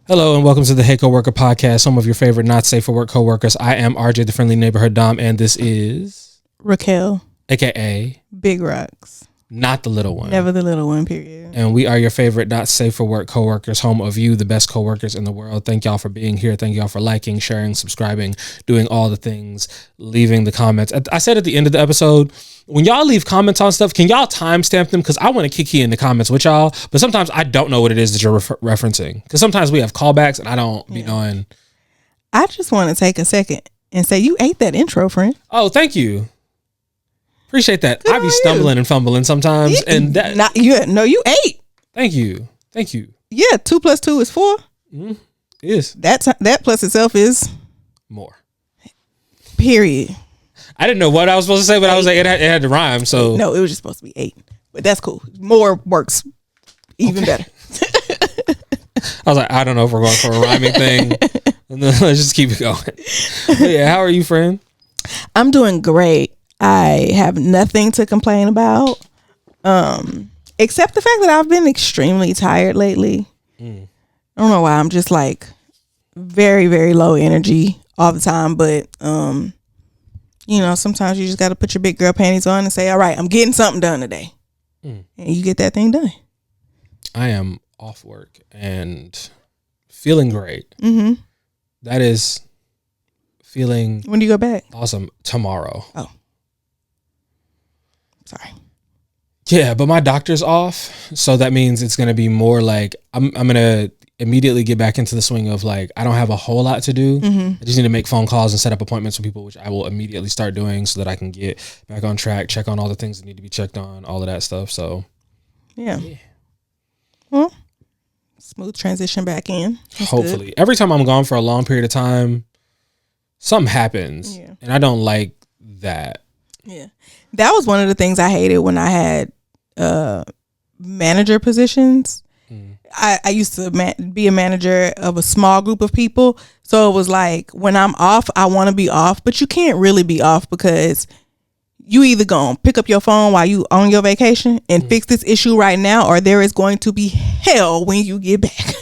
Hello and welcome to the Hey Coworker Podcast, home of your favorite not safe for work coworkers. I am RJ, the friendly neighborhood Dom, and this is Raquel, aka Big Rocks, not the little one, never the little one. Period. And we are your favorite not safe for work coworkers, home of you, the best coworkers in the world. Thank y'all for being here. Thank y'all for liking, sharing, subscribing, doing all the things, leaving the comments. I said at the end of the episode, when y'all leave comments on stuff, can y'all timestamp them? Because I want to kiki in the comments with y'all, but sometimes I don't know what it is that you're referencing. Because sometimes we have callbacks and I don't be knowing. I just want to take a second and say you ate that intro, friend. Oh, thank you. Appreciate that. I be stumbling and fumbling sometimes, and that you ate. Thank you. Yeah, 2 + 2 is 4. Is that plus itself is more. Period. I didn't know what I was supposed to say, but I was like, it had to rhyme. So no, it was just supposed to be 8, but that's cool. More works even better. I was like, I don't know if we're going for a rhyming thing. And then let's just keep it going. But yeah, how are you, friend? I'm doing great. I have nothing to complain about, except the fact that I've been extremely tired lately. I don't know why. I'm just like very, very low energy all the time. But, sometimes you just got to put your big girl panties on and say, all right, I'm getting something done today. And you get that thing done. I am off work and feeling great. That is feeling. When do you go back? Awesome. Tomorrow. Oh. Sorry. Yeah, but my doctor's off, so that means it's gonna be more like I'm gonna immediately get back into the swing of like I don't have a whole lot to do. I just need to make phone calls and set up appointments with people, which I will immediately start doing so that I can get back on track, check on all the things that need to be checked on, all of that stuff. So yeah. Well, smooth transition back in. That's hopefully. good. Every time I'm gone for a long period of time, something happens, and I don't like that. Yeah. That was one of the things I hated when I had manager positions. I used to be a manager of a small group of people. So it was like when I'm off, I want to be off, but you can't really be off because you either gonna pick up your phone while you on your vacation and fix this issue right now, or there is going to be hell when you get back.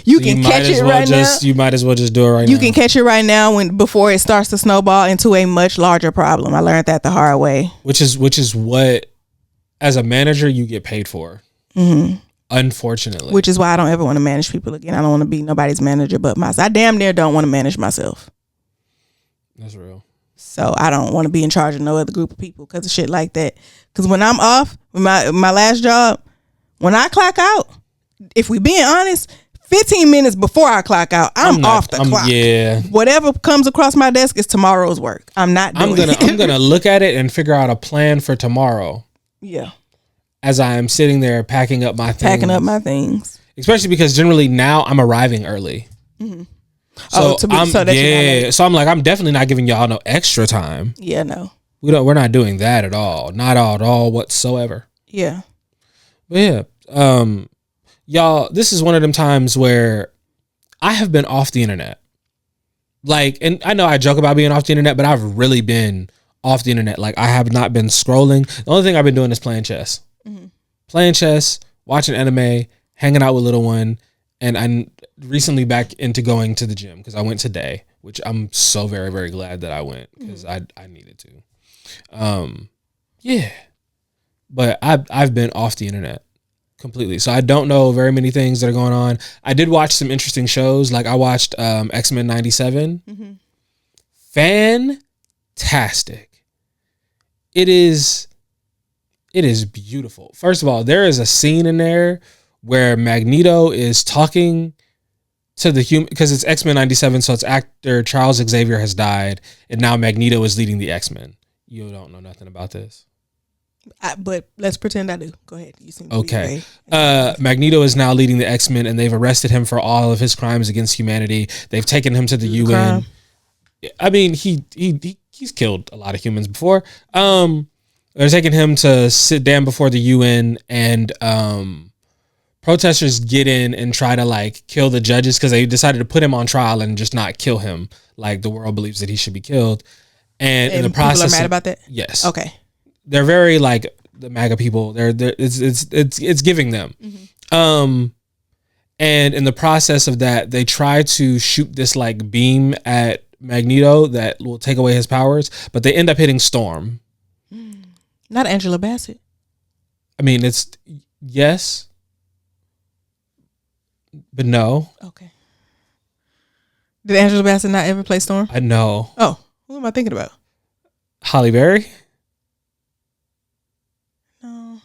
You can catch it right now. You might as well just do it right now. You can catch it right now before it starts to snowball into a much larger problem. I learned that the hard way. Which is what, as a manager, you get paid for. Unfortunately. Which is why I don't ever want to manage people again. I don't want to be nobody's manager but myself. I damn near don't want to manage myself. That's real. So I don't want to be in charge of no other group of people because of shit like that. Because when I'm off, my last job, when I clock out, if we being honest, 15 minutes before I clock out, I'm off the clock. Yeah. Whatever comes across my desk is tomorrow's work. I'm not doing it. I'm gonna look at it and figure out a plan for tomorrow. Yeah. As I am sitting there packing up my things. Especially because generally now I'm arriving early. So so I'm like, I'm definitely not giving y'all no extra time. Yeah, no. We're not doing that at all. Not at all whatsoever. Yeah. But yeah. Y'all, this is one of them times where I have been off the internet. Like, and I know I joke about being off the internet, but I've really been off the internet. Like, I have not been scrolling. The only thing I've been doing is playing chess. Playing chess, watching anime, hanging out with little one, and I'm recently back into going to the gym because I went today, which I'm so very, very glad that I went because I needed to. Yeah. But I've been off the internet completely. So I don't know very many things that are going on. I did watch some interesting shows. Like I watched X-Men 97. Fantastic. It is beautiful. First of all, there is a scene in there where Magneto is talking to the human, because it's X-Men 97, so it's actor Charles Xavier has died, and now Magneto is leading the X-Men. You don't know nothing about this. But let's pretend I do. Go ahead. You seem to okay. Magneto is now leading the X-Men, and they've arrested him for all of his crimes against humanity. They've taken him to the UN. Crime. I mean, he's killed a lot of humans before. They're taking him to sit down before the UN, and protesters get in and try to like kill the judges because they decided to put him on trial and just not kill him. Like the world believes that he should be killed. And in the process, people are mad about that? Yes. Okay. They're very like the MAGA people. It's giving them. And in the process of that, they try to shoot this like beam at Magneto that will take away his powers, but they end up hitting Storm. Not Angela Bassett. I mean, it's yes, but no. Okay. Did Angela Bassett not ever play Storm? I know. Oh, who am I thinking about? Halle Berry? No.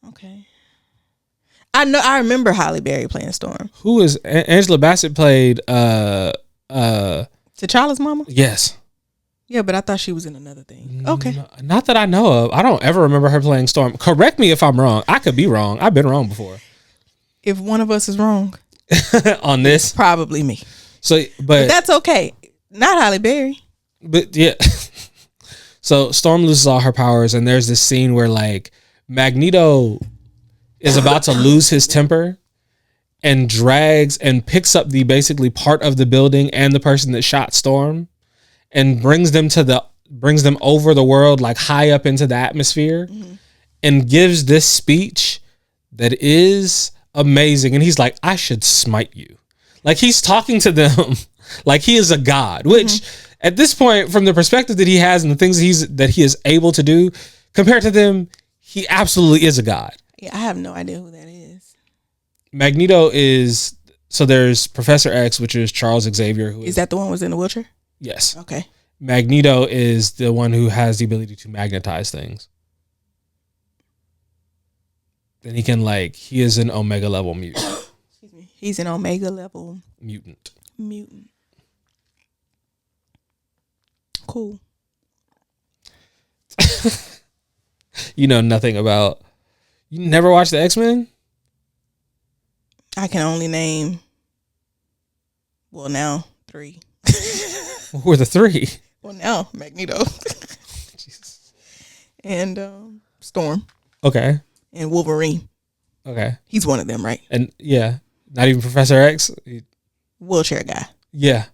Okay. I know. I remember Halle Berry playing Storm. Who is Angela Bassett played? T'Challa's mama? Yes. Yeah, but I thought she was in another thing. Okay. No, not that I know of. I don't ever remember her playing Storm. Correct me if I'm wrong. I could be wrong. I've been wrong before. If one of us is wrong, on this, probably me. So, but that's okay. Not Halle Berry. But yeah. So Storm loses all her powers, and there's this scene where like Magneto is about to lose his temper and drags and picks up the basically part of the building and the person that shot Storm and brings them over the world, like high up into the atmosphere, and gives this speech that is amazing. And he's like, I should smite you. Like he's talking to them like he is a god, which at this point, from the perspective that he has and the things that he is able to do compared to them, he absolutely is a god. Yeah, I have no idea who that is. Magneto is, so there's Professor X, which is Charles Xavier. Is that the one who was in the wheelchair? Yes. Okay. Magneto is the one who has the ability to magnetize things. Then he can he is an Omega level mutant. Excuse me. He's an Omega level mutant. Cool. You know nothing about, you never watched the X-Men? I can only name, now 3. Who were the 3? Well, now Magneto. Jesus. And Storm. Okay. And Wolverine. Okay. He's one of them, right? And yeah, not even Professor X? Wheelchair guy. Yeah.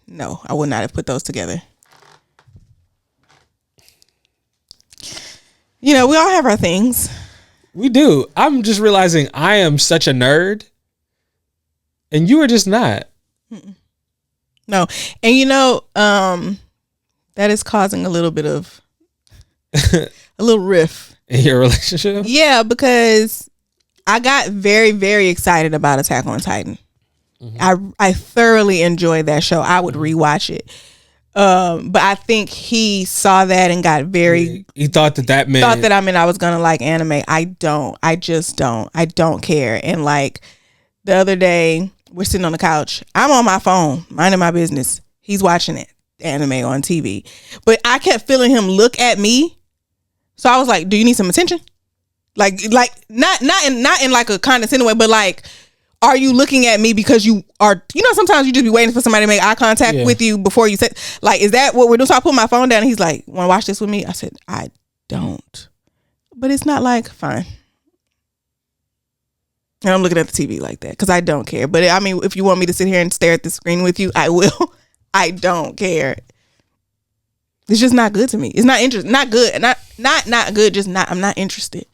No, I would not have put those together. You know, we all have our things. We do. I'm just realizing I am such a nerd, and you are just not. No. And you know, that is causing a little bit of a little riff in your relationship. Yeah, because I got very, very excited about Attack on Titan. I thoroughly enjoyed that show. I would rewatch it. But I think he saw that and got very. He thought that meant. Thought that I was gonna like anime. I don't. I just don't. I don't care. And like the other day, we're sitting on the couch. I'm on my phone, minding my business. He's watching it, anime on TV. But I kept feeling him look at me. So I was like, "Do you need some attention?" Like not in like a condescending way, but like, are you looking at me because you are, sometimes you just be waiting for somebody to make eye contact with you before you say, like, is that what we're doing? So I put my phone down and he's like, want to watch this with me? I said, I don't. But it's not like, fine. And I'm looking at the TV like that because I don't care. But I mean, if you want me to sit here and stare at the screen with you, I will. I don't care. It's just not good to me. It's not interesting. Not good. Not good. Just not, I'm not interested.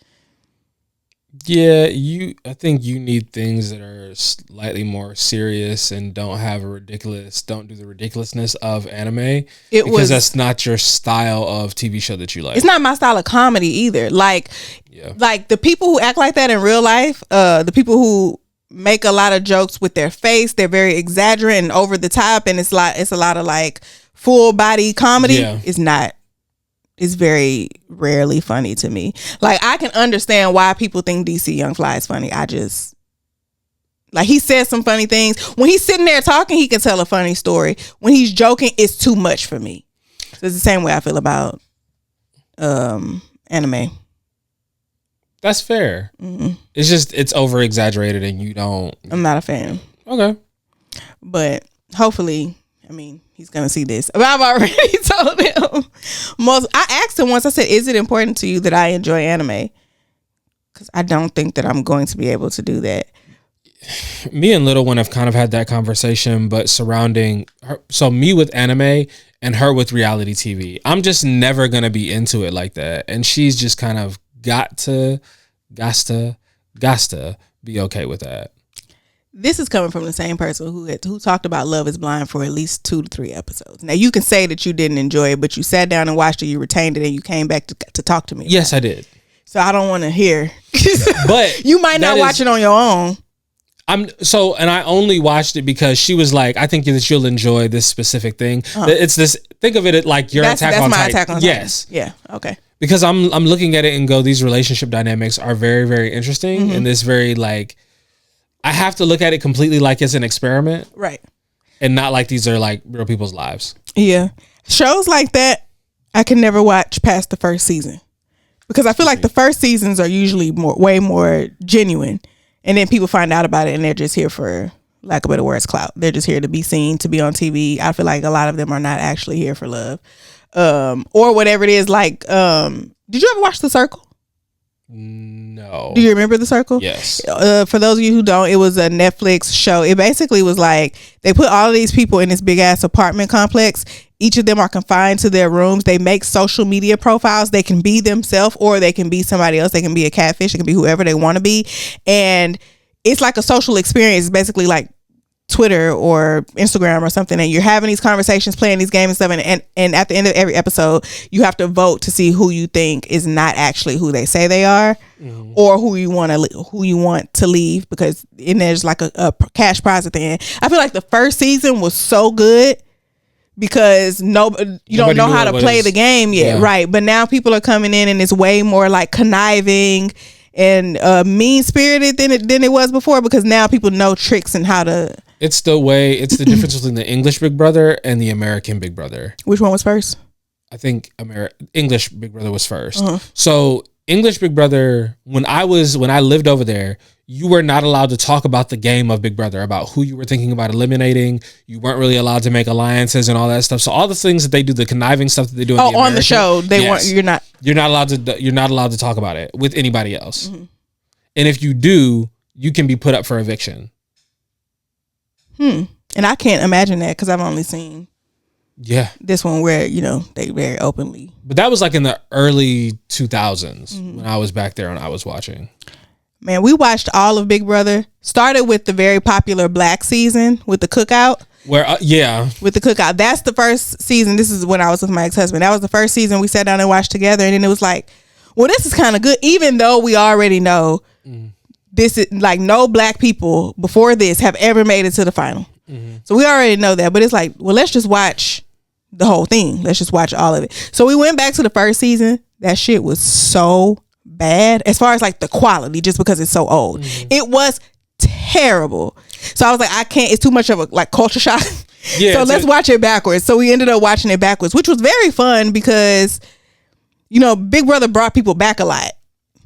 Yeah, I think you need things that are slightly more serious and don't do the ridiculousness of anime. Because that's not your style of TV show that you like. It's not my style of comedy either. Like the people who act like that in real life, the people who make a lot of jokes with their face, they're very exaggerated and over the top, and it's a lot of like full body comedy. It's very rarely funny to me. Like, I can understand why people think DC Young Fly is funny. I just, like, he says some funny things. When he's sitting there talking, he can tell a funny story. When he's joking, it's too much for me. So it's the same way I feel about anime. That's fair. Mm-hmm. It's just, it's over exaggerated and you don't. I'm not a fan. Okay. But hopefully, he's gonna see this. But I've already told him. I asked him once. I said, "Is it important to you that I enjoy anime?" Because I don't think that I'm going to be able to do that. Me and Little One have kind of had that conversation, but surrounding her. So me with anime and her with reality TV. I'm just never gonna be into it like that, and she's just kind of got to Gots to be okay with that. This is coming from the same person who talked about Love is Blind for at least 2 to 3 episodes. Now, you can say that you didn't enjoy it, but you sat down and watched it, you retained it, and you came back to talk to me. Yes, I did. So I don't want to hear. But you might not watch it on your own. And I only watched it because she was like, I think that you'll enjoy this specific thing. It's this, think of it like your Attack on Titan. Attack on Titan. Yes. Yeah. Okay. Because I'm looking at it and go, these relationship dynamics are very, very interesting. And this very like, I have to look at it completely like it's an experiment. Right. And not like these are like real people's lives. Yeah. Shows like that, I can never watch past the first season. Because I feel like the first seasons are usually way more genuine. And then people find out about it and they're just here for, lack of better words, clout. They're just here to be seen, to be on TV. I feel like a lot of them are not actually here for love. Or whatever it is. Like, did you ever watch The Circle? No. Do you remember The Circle? Yes. For those of you who don't, it was a Netflix show. It basically was like they put all of these people in this big ass apartment complex. Each of them are confined to their rooms. They make social media profiles. They can be themselves or they can be somebody else. They can be a catfish. It can be whoever they want to be. And it's like a social experience. It's basically like Twitter or Instagram or something, and you're having these conversations, playing these games and stuff, and at the end of every episode you have to vote to see who you think is not actually who they say they are, or who you want to leave, because there's like a cash prize at the end. I feel like the first season was so good because you don't know how to play the game yet, right? But now people are coming in and it's way more like conniving and mean spirited than it was before, because now people know tricks and how to. It's the difference between the English Big Brother and the American Big Brother. Which one was first? I think English Big Brother was first. So English Big Brother, when I lived over there, you were not allowed to talk about the game of Big Brother, about who you were thinking about eliminating. You weren't really allowed to make alliances and all that stuff. So all the things that they do, the conniving stuff that they do on the show, weren't. You're not allowed to talk about it with anybody else. And if you do, you can be put up for eviction. And I can't imagine that because I've only seen this one where they very openly. But that was like in the early 2000s when I was back there and I was watching. Man, we watched all of Big Brother. Started with the very popular Black season with the cookout. With the cookout. That's the first season. This is when I was with my ex-husband. That was the first season we sat down and watched together. And then it was like, well, this is kind of good. Even though we already know this is like no Black people before this have ever made it to the final. So we already know that. But it's like, well, let's just watch the whole thing. Let's just watch all of it. So we went back to the first season. That shit was so bad as far as like the quality, just because it's so old. It was terrible. So I was like, I can't, it's too much of a like culture shock. So let's watch it backwards. So we ended up watching it backwards, which was very fun because Big Brother brought people back a lot.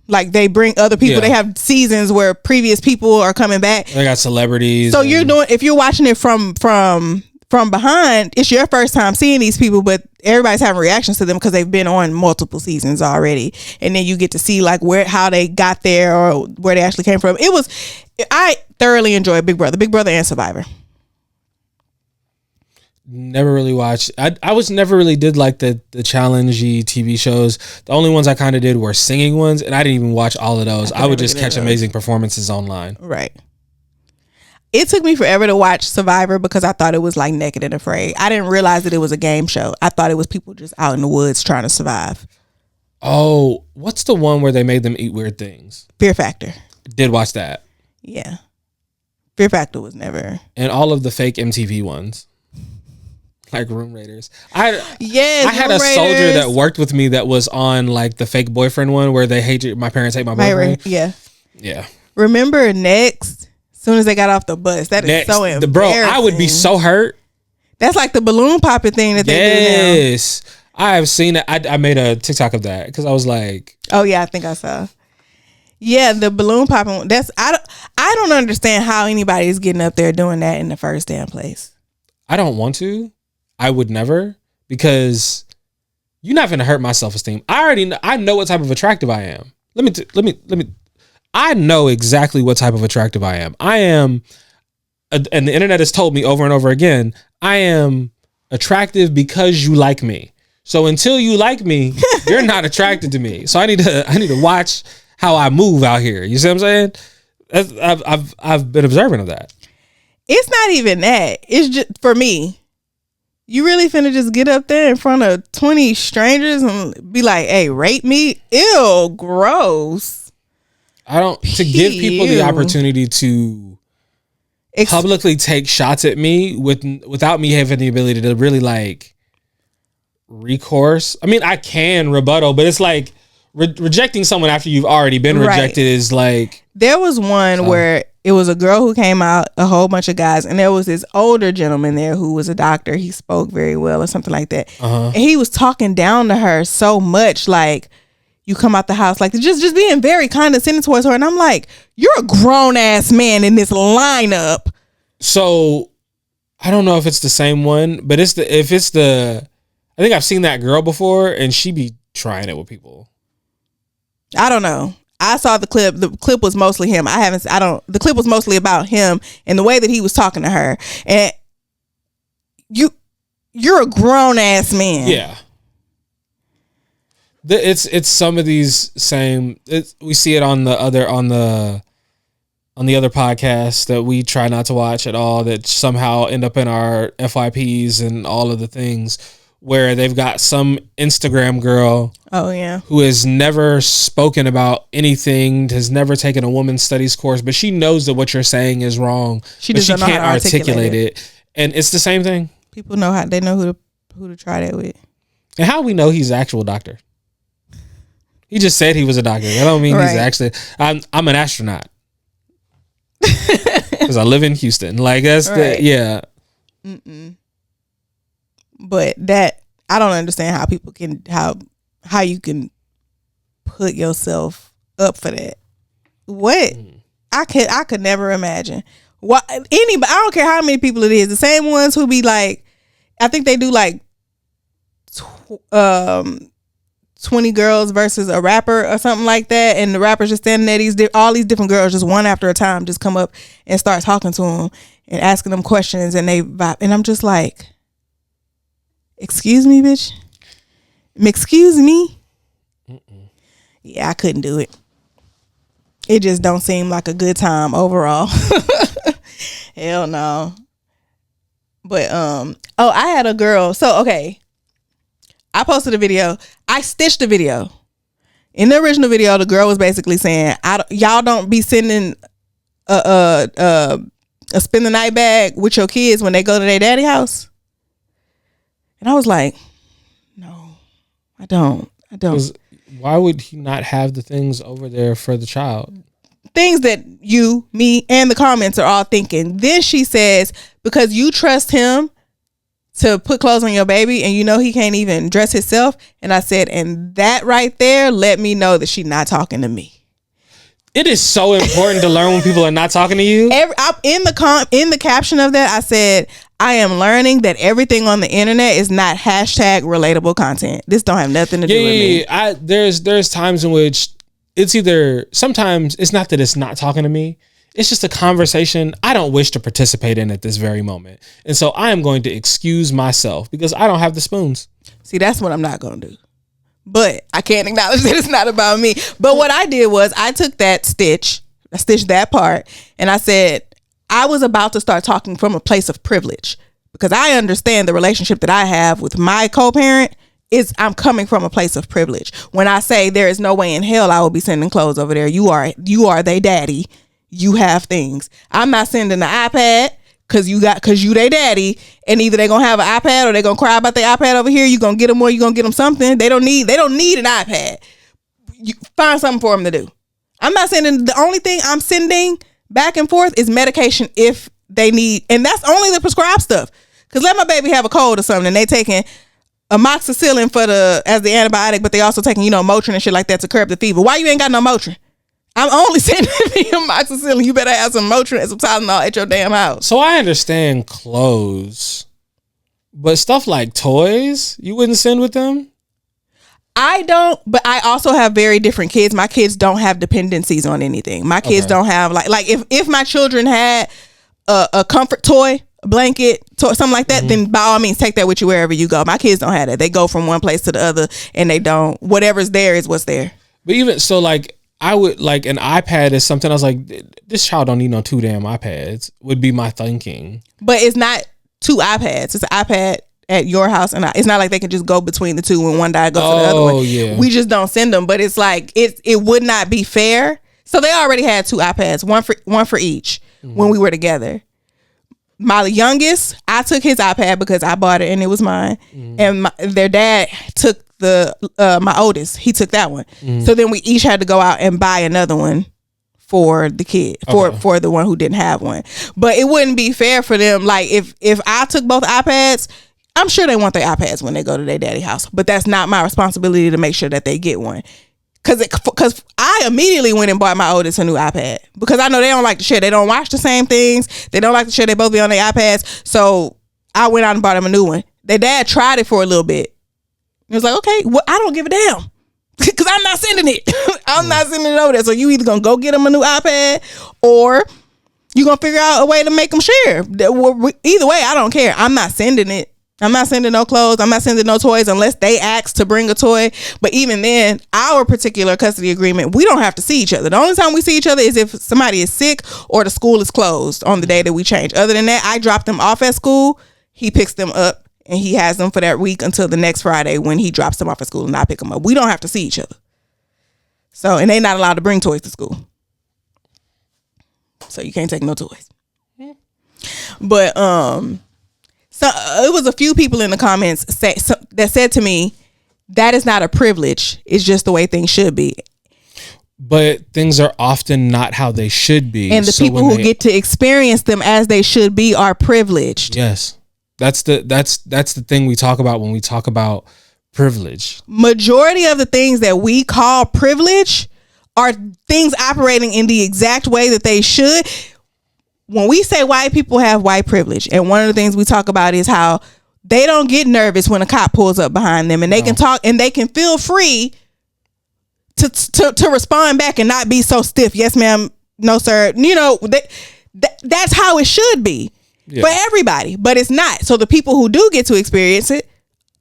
Like they bring other people. They have seasons where previous people are coming back. They got celebrities. So if you're watching it from behind, it's your first time seeing these people, but everybody's having reactions to them because they've been on multiple seasons already. And then you get to see like how they got there or where they actually came from. I thoroughly enjoyed Big Brother and Survivor. Never really watched. I was never really did like the challengey TV shows. The only ones I kind of did were singing ones, and I didn't even watch all of those. I would just catch amazing performances online. Right. It took me forever to watch Survivor because I thought it was like Naked and Afraid. I didn't realize that it was a game show. I thought it was people just out in the woods trying to survive. Oh, what's the one where they made them eat weird things? Fear Factor. Did watch that. Yeah. Fear Factor was never. And all of the fake MTV ones. Like Room Raiders. I had a soldier that worked with me that was on like the fake boyfriend one where they hate you. My parents hate my boyfriend. Yeah. Remember Next? As soon as they got off the bus, that is so embarrassing. Bro, I would be so hurt. That's like the balloon popping thing that they do now. Yes, I have seen it. I made a TikTok of that because I was like, oh yeah, I think I saw. Yeah, the balloon popping. I don't understand how anybody is getting up there doing that in the first damn place. I don't want to. I would never, because you're not going to hurt my self-esteem. I know what type of attractive I am. Let me. I know exactly what type of attractive I am. I am, and the internet has told me over and over again, I am attractive because you like me. So until you like me, you're not attracted to me. So I need to watch how I move out here. You see what I'm saying? I've been observant of that. It's not even that. It's just, for me, you really finna just get up there in front of 20 strangers and be like, hey, rape me? Ew, gross. To give people the opportunity to publicly take shots at me without me having the ability to really like recourse. I mean, I can rebuttal, but it's like rejecting someone after you've already been rejected is like. There was one where it was a girl who came out, a whole bunch of guys, and there was this older gentleman there who was a doctor. He spoke very well or something like that. And he was talking down to her so much, like, you come out the house, like, just being very condescending towards her. And I'm like, you're a grown ass man in this lineup. So I don't know if it's the same one, but I think I've seen that girl before, and she be trying it with people. I don't know. I saw the clip. The clip was mostly him. The clip was mostly about him and the way that he was talking to her. And you're a grown ass man. Yeah. It's some of these same. We see it on the other podcasts that we try not to watch at all, that somehow end up in our FYPs and all of the things, where they've got some Instagram girl who has never spoken about anything, has never taken a women's studies course, but she knows that what you're saying is wrong, but she can't articulate it. And it's the same thing. People know they know who to try that with. And how we know he's an actual doctor? He just said he was a doctor. That don't mean he's actually. I'm an astronaut because I live in Houston. Like that's But that, I don't understand how people can how you can put yourself up for that. What? I could never imagine. Why anybody? I don't care how many people it is. The same ones who be like, I think they do like 20 girls versus a rapper or something like that, and the rapper's just standing there. All these different girls, just one after a time, just come up and start talking to them and asking them questions, and they vibe. And I'm just like, excuse me, bitch. Excuse me. Yeah, I couldn't do it. It just don't seem like a good time overall. Hell no. But I had a girl. So okay, I posted a video. I stitched a video. In the original video, the girl was basically saying, y'all don't be sending a spend the night bag with your kids when they go to their daddy house. And I was like, no, I don't. Why would he not have the things over there for the child? Things that you, me, and the comments are all thinking. Then she says, because you trust him to put clothes on your baby and you know he can't even dress himself. And I said, and that right there let me know that she's not talking to me. It is so important to learn when people are not talking to you. In the caption of that, I said, I am learning that everything on the internet is not hashtag relatable content. This don't have nothing to do with me. There's times in which it's either, sometimes it's not that it's not talking to me. It's just a conversation I don't wish to participate in at this very moment. And so I am going to excuse myself because I don't have the spoons. See, that's what I'm not going to do. But I can't acknowledge that it's not about me. But what I did was I took I stitched that part, and I said, I was about to start talking from a place of privilege because I understand the relationship that I have with my co-parent I'm coming from a place of privilege. When I say there is no way in hell I will be sending clothes over there. You are their daddy. You have things. I'm not sending the iPad because you they daddy, and either they're gonna have an iPad or they're gonna cry about their iPad over here. You gonna get them or you gonna get them something. They don't need an iPad. You find something for them to do. I'm not sending. The only thing I'm sending back and forth is medication if they need, and that's only the prescribed stuff. Because let my baby have a cold or something, and they taking amoxicillin as the antibiotic, but they also taking Motrin and shit like that to curb the fever. Why you ain't got no Motrin? I'm only sending me amoxicillin. You better have some Motrin and some Tylenol at your damn house. So I understand clothes, but stuff like toys, you wouldn't send with them? I don't, but I also have very different kids. My kids don't have dependencies on anything. My kids don't have like if my children had a comfort toy, a blanket, something like that, then by all means take that with you wherever you go. My kids don't have that. They go from one place to the other and they don't, whatever's there is what's there. But even so, like I would like an iPad is something I was like, this child don't need no 2 damn iPads would be my thinking. But it's not 2 iPads. It's an iPad at your house, and it's not like they can just go between the two when one die goes to the other one. Yeah. We just don't send them. But it's like it would not be fair. So they already had 2 iPads, one for each when we were together. My youngest, I took his iPad because I bought it and it was mine, and their dad took my oldest. He took that one. So then we each had to go out and buy another one for the kid, for the one who didn't have one. But it wouldn't be fair for them. Like if I took both iPads, I'm sure they want their iPads when they go to their daddy house, but that's not my responsibility to make sure that they get one. Because I immediately went and bought my oldest a new iPad because I know they don't like to share. They don't watch the same things. They don't like to share. They both be on their iPads. So I went out and bought them a new one. Their dad tried it for a little bit. He was like, okay, well, I don't give a damn because I'm not sending it. I'm not sending it over there. So you either going to go get them a new iPad or you're going to figure out a way to make them share. Either way, I don't care. I'm not sending it. I'm not sending no clothes. I'm not sending no toys unless they ask to bring a toy. But even then, our particular custody agreement, we don't have to see each other. The only time we see each other is if somebody is sick or the school is closed on the day that we change. Other than that, I drop them off at school. He picks them up and he has them for that week until the next Friday when he drops them off at school and I pick them up. We don't have to see each other. So, and they're not allowed to bring toys to school. So you can't take no toys. But, so it was a few people in the comments that said to me, that is not a privilege. It's just the way things should be. But things are often not how they should be. And the people who get to experience them as they should be are privileged. Yes. That's the thing we talk about when we talk about privilege. Majority of the things that we call privilege are things operating in the exact way that they should. When we say white people have white privilege, and one of the things we talk about is how they don't get nervous when a cop pulls up behind them, and they can talk and they can feel free to respond back and not be so stiff. Yes, ma'am. No, sir. You know, that's how it should be for everybody, but it's not. So the people who do get to experience it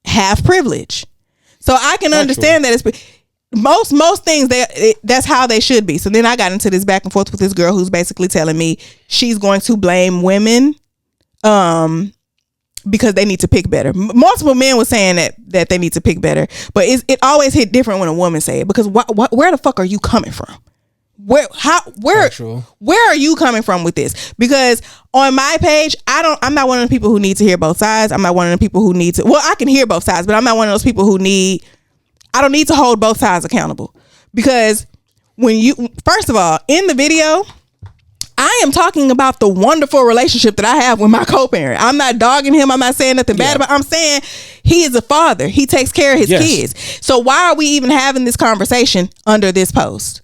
have privilege. So I can understand that it's most things that's how they should be. So then I got into this back and forth with this girl who's basically telling me she's going to blame women because they need to pick better. Multiple men were saying that they need to pick better, but it always hit different when a woman say it because where the fuck are you coming from? Where are you coming from with this? Because on my page, I'm not one of the people who need to hear both sides. I'm not one of the people who need to, well, I can hear both sides, but I'm not one of those people who I don't need to hold both sides accountable because first of all, in the video, I am talking about the wonderful relationship that I have with my co-parent. I'm not dogging him. I'm not saying nothing bad about him. I'm saying he is a father. He takes care of his kids. So why are we even having this conversation under this post?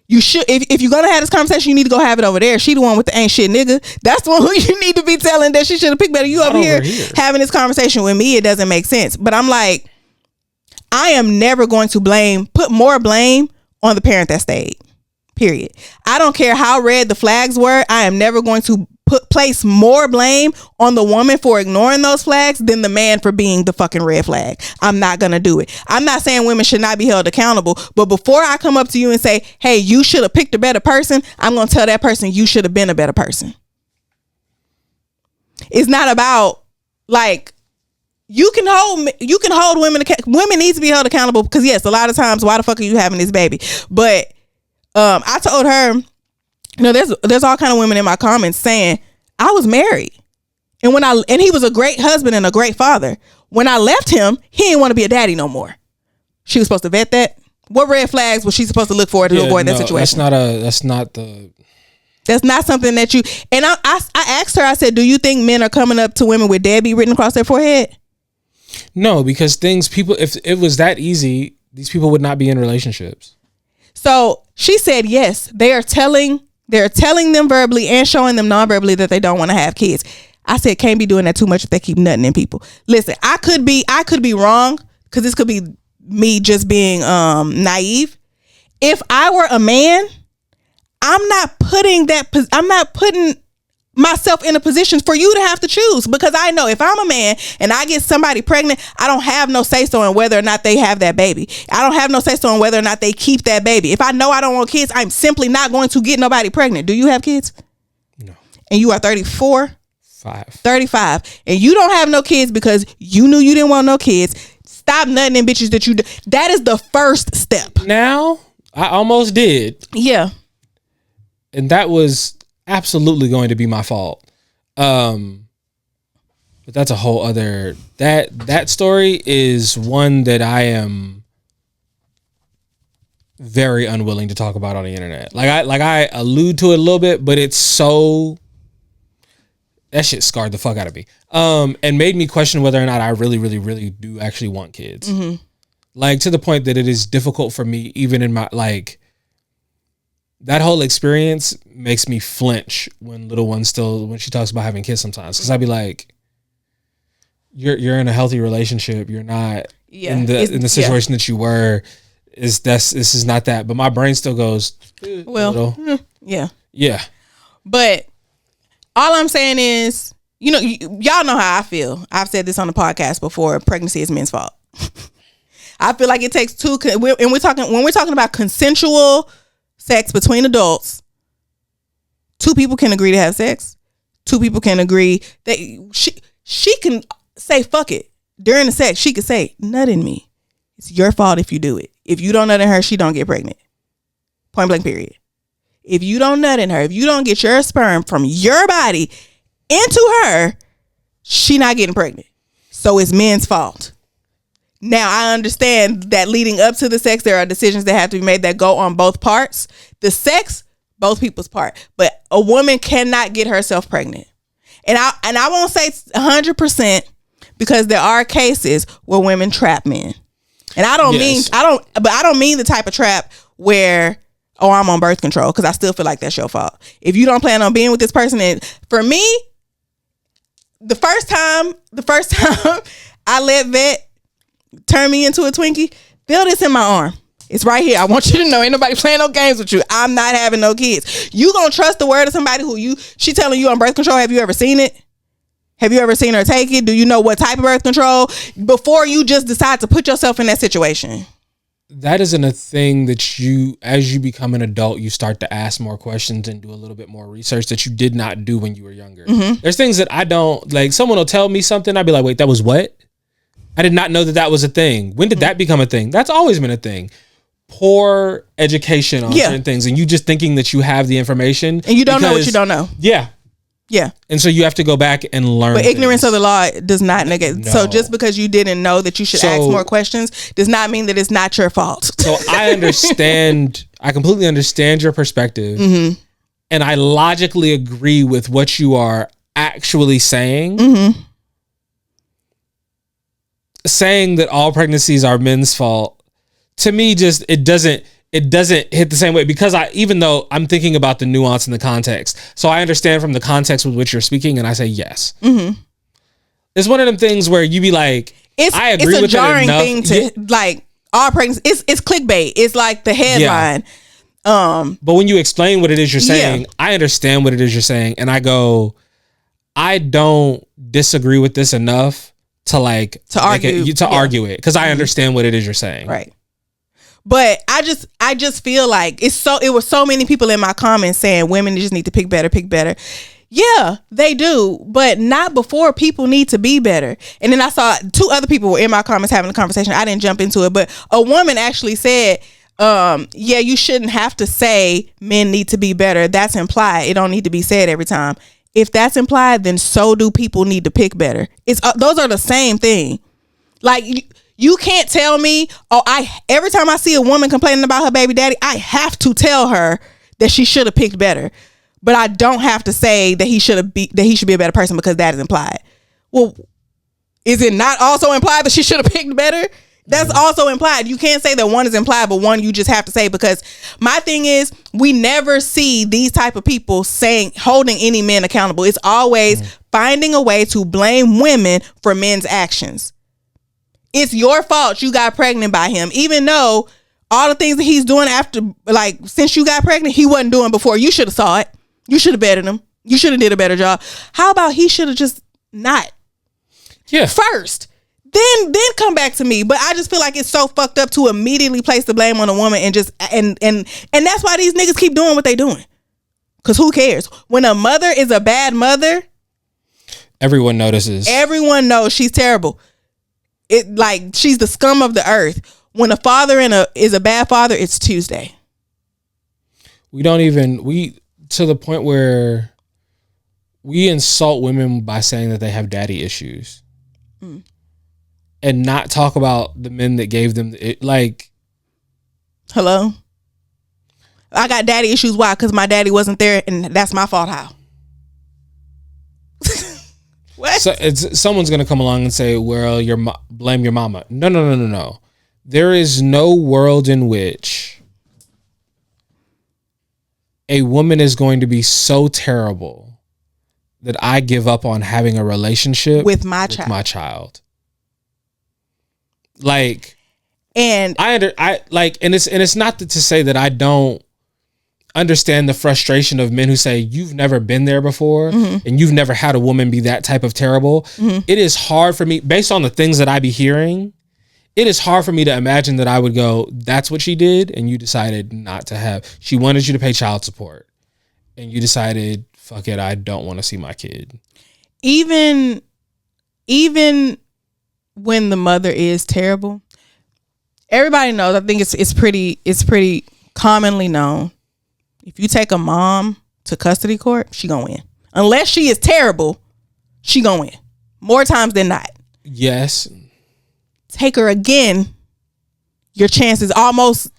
You should, if you're going to have this conversation, you need to go have it over there. She the one with the ain't shit nigga. That's the one who you need to be telling that she should have picked better. You over here having this conversation with me. It doesn't make sense. But I'm like, I am never going to put more blame on the parent that stayed. Period. I don't care how red the flags were. I am never going to place more blame on the woman for ignoring those flags than the man for being the fucking red flag. I'm not going to do it. I'm not saying women should not be held accountable, but before I come up to you and say, hey, you should have picked a better person, I'm going to tell that person you should have been a better person. It's not about like, you can hold women need to be held accountable because yes, a lot of times, why the fuck are you having this baby? But I told her, you know, there's all kind of women in my comments saying I was married and he was a great husband and a great father. When I left him, he didn't want to be a daddy no more. She was supposed to vet that. What red flags was she supposed to look for to avoid that situation? That's not something that you, and I asked her, I said, do you think men are coming up to women with deadbeat written across their forehead? No, because if it was that easy, these people would not be in relationships. So she said, yes, they're telling them verbally and showing them non-verbally that they don't want to have kids. I said, can't be doing that too much if they keep nutting in people. Listen, I could be wrong because this could be me just being naive. If I were a man, I'm not putting myself in a position for you to have to choose, because I know if I'm a man and I get somebody pregnant, I don't have no say so in whether or not they have that baby. I don't have no say so in whether or not they keep that baby. If I know I don't want kids, I'm simply not going to get nobody pregnant. Do you have kids? No. And you are 34? 35. And you don't have no kids because you knew you didn't want no kids. Stop nutting in bitches that you do. That is the first step. Now, I almost did. Yeah. And that was absolutely going to be my fault. But that's a whole other, that story is one that I am very unwilling to talk about on the internet. Like I allude to it a little bit, but it's so, that shit scarred the fuck out of me. And made me question whether or not I really, really, really do actually want kids. Mm-hmm. Like, to the point that it is difficult for me, even in my, like, that whole experience makes me flinch when little one still, when she talks about having kids sometimes. Cause I'd be like, you're in a healthy relationship. You're not in the situation that you were. This is not that. But my brain still goes, well, yeah. Yeah. But all I'm saying is, you know, y'all know how I feel. I've said this on the podcast before. Pregnancy is men's fault. I feel like it takes two, and when we're talking about consensual sex between adults, two people can agree to have sex. Two people can agree that she can say fuck it during the sex. She could say, nut in me. It's your fault if you do it. If you don't nut in her, she don't get pregnant. Point blank period. If you don't nut in her, if you don't get your sperm from your body into her, she not getting pregnant. So it's men's fault. Now, I understand that leading up to the sex, there are decisions that have to be made that go on both parts. The sex, both people's part. But a woman cannot get herself pregnant. And I won't say 100%, because there are cases where women trap men. And I don't mean the type of trap where, oh, I'm on birth control, because I still feel like that's your fault. If you don't plan on being with this person, and for me, the first time I let vet turn me into a Twinkie, feel this in my arm. It's right here. I want you to know, ain't nobody playing no games with you. I'm not having no kids. You gonna trust the word of somebody who she telling you on birth control? Have you ever seen it? Have you ever seen her take it? Do you know what type of birth control? Before you just decide to put yourself in that situation. That isn't a thing that you, as you become an adult, you start to ask more questions and do a little bit more research that you did not do when you were younger. Mm-hmm. There's things that I don't, like, someone will tell me something, I'd be like, wait, that was what? I did not know that was a thing. When did that become a thing? That's always been a thing. Poor education on certain things, and you just thinking that you have the information. And you don't know what you don't know. Yeah. Yeah. And so you have to go back and learn. But ignorance of the law does not negate. No. So just because you didn't know that you should ask more questions does not mean that it's not your fault. So I completely understand your perspective. Mm-hmm. And I logically agree with what you are actually saying. Mm-hmm. Saying that all pregnancies are men's fault, to me, just it doesn't hit the same way, because even though I'm thinking about the nuance and the context, so I understand from the context with which you're speaking, and I say yes. Mm-hmm. It's one of them things where you be like, I agree with it enough. It's a jarring thing to like all pregnancy. It's clickbait. It's like the headline. Yeah. But when you explain what it is you're saying, I understand what it is you're saying, and I go, I don't disagree with this enough to argue it, because I understand what it is you're saying. Right. But I just feel like it was so many people in my comments saying women just need to pick better. Yeah, they do, but not before people need to be better. And then I saw two other people were in my comments having a conversation. I didn't jump into it, but a woman actually said, yeah, you shouldn't have to say men need to be better. That's implied. It don't need to be said every time. If that's implied, then so do people need to pick better. Those are the same thing. Like, you can't tell me, every time I see a woman complaining about her baby daddy, I have to tell her that she should have picked better. But I don't have to say that he should be a better person, because that is implied. Well, is it not also implied that she should have picked better? That's also implied. You can't say that one is implied, but one you just have to say, because my thing is, we never see these type of people holding any men accountable. It's always finding a way to blame women for men's actions. It's your fault you got pregnant by him, even though all the things that he's doing after, like, since you got pregnant, he wasn't doing before. You should have saw it. You should have betted him. You should have did a better job. How about he should have just not first, then come back to me. But I just feel like it's so fucked up to immediately place the blame on a woman and just and that's why these niggas keep doing what they doing. Cause who cares? When a mother is a bad mother, everyone notices. Everyone knows she's terrible. It like she's the scum of the earth. When a father is a bad father, it's Tuesday. We to the point where we insult women by saying that they have daddy issues, and not talk about the men that gave them it. Like, hello, I got daddy issues. Why? Because my daddy wasn't there, and that's my fault. How? What? So someone's gonna come along and say, "Well, blame your mama." No. There is no world in which a woman is going to be so terrible that I give up on having a relationship with my child. Like, and it's not to say that I don't understand the frustration of men who say you've never been there before and you've never had a woman be that type of terrible. It is hard for me, based on the things that I be hearing, it is hard for me to imagine that I would go, that's what she did, and you decided not to have. She wanted you to pay child support, and you decided, fuck it, I don't want to see my kid. Even when the mother is terrible, everybody knows. I think it's pretty commonly known. If you take a mom to custody court, she gonna win. Unless she is terrible, she gonna win. More times than not. Yes. Take her again, your chances almost.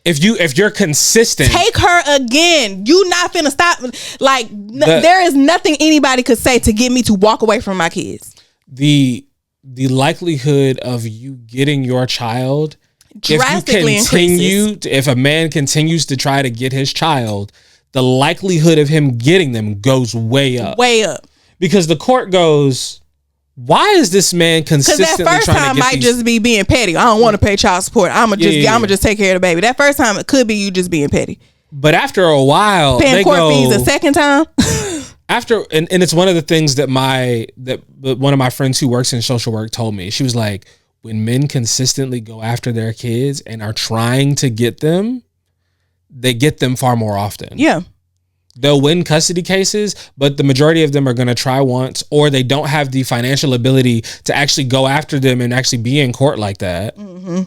If you're consistent, take her again. You not finna stop. Like there is nothing anybody could say to get me to walk away from my kids. The likelihood of you getting your child drastically increases. If a man continues to try to get his child, the likelihood of him getting them goes way up. Way up. Because the court goes, why is this man consistently trying to get that first time might just be being petty. I don't want to pay child support. I'm gonna just take care of the baby. That first time it could be you just being petty. But after a while, paying court fees a second time. After and it's one of the things that one of my friends who works in social work told me. She was like, when men consistently go after their kids and are trying to get them, they get them far more often. Yeah. They'll win custody cases, but the majority of them are going to try once, or they don't have the financial ability to actually go after them and actually be in court like that.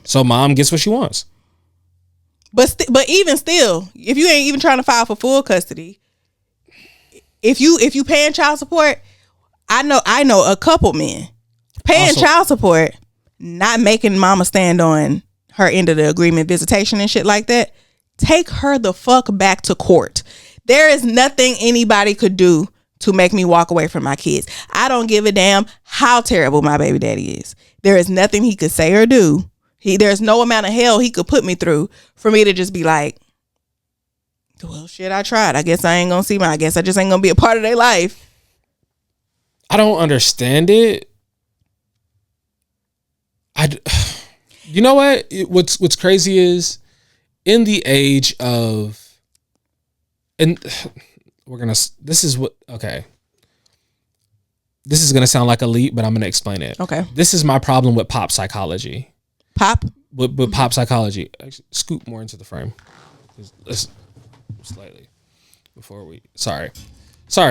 So mom gets what she wants. But even still, if you ain't even trying to file for full custody, if you paying child support, I know a couple men paying child support, not making mama stand on her end of the agreement, visitation and shit like that. Take her the fuck back to court. There is nothing anybody could do to make me walk away from my kids. I don't give a damn how terrible my baby daddy is. There is nothing he could say or do. There's no amount of hell he could put me through for me to just be like, well, shit, I tried. I guess I ain't gonna see I guess I just ain't gonna be a part of their life. I don't understand it. You know what? What's crazy is in the age of, and this is gonna sound like a leap, but I'm gonna explain it. Okay. This is my problem with pop psychology. With pop psychology. Actually, scoot more into the frame. Let's slightly before we. Sorry,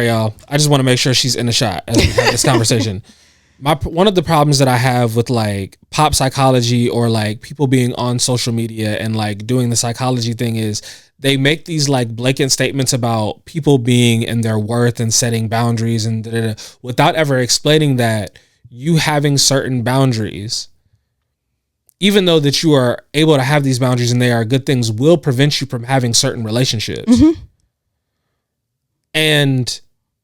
y'all. I just want to make sure she's in the shot as we have this conversation. One of the problems that I have with like pop psychology or like people being on social media and like doing the psychology thing is they make these like blatant statements about people being in their worth and setting boundaries and without ever explaining that you having certain boundaries, even though that you are able to have these boundaries and they are good things, will prevent you from having certain relationships. And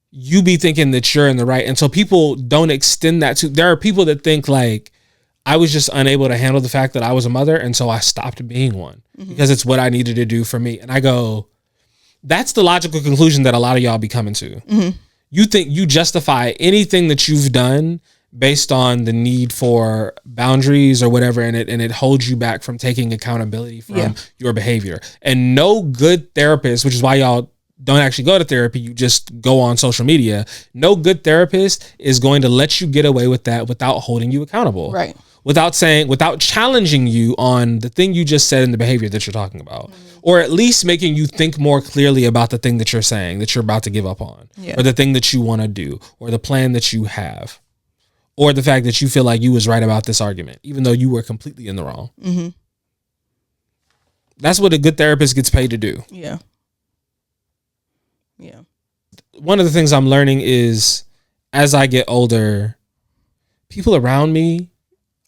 you be thinking that you're in the right. And so people don't extend that to, there are people that think like, I was just unable to handle the fact that I was a mother. And so I stopped being one because it's what I needed to do for me. And I go, that's the logical conclusion that a lot of y'all be coming to. You think you justify anything that you've done based on the need for boundaries or whatever. And it holds you back from taking accountability from your behavior. And no good therapist, which is why y'all don't actually go to therapy, you just go on social media. No good therapist is going to let you get away with that without holding you accountable. Right. Without challenging you on the thing you just said and the behavior that you're talking about. Or at least making you think more clearly about the thing that you're saying, that you're about to give up on. Yeah. Or the thing that you want to do. Or the plan that you have. Or the fact that you feel like you was right about this argument, even though you were completely in the wrong. Mm-hmm. That's what a good therapist gets paid to do. Yeah. Yeah. One of the things I'm learning is as I get older, people around me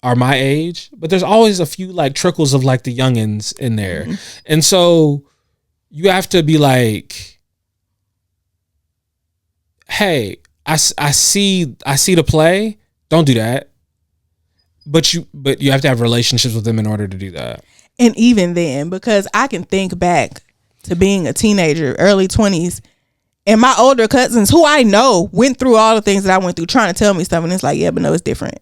are my age, but there's always a few like trickles of like the youngins in there. Mm-hmm. And so you have to be like, hey, I see the play. Don't do that. But you have to have relationships with them in order to do that. And even then, because I can think back to being a teenager, early 20s, and my older cousins who I know went through all the things that I went through trying to tell me stuff. And it's like, yeah, but no, it's different.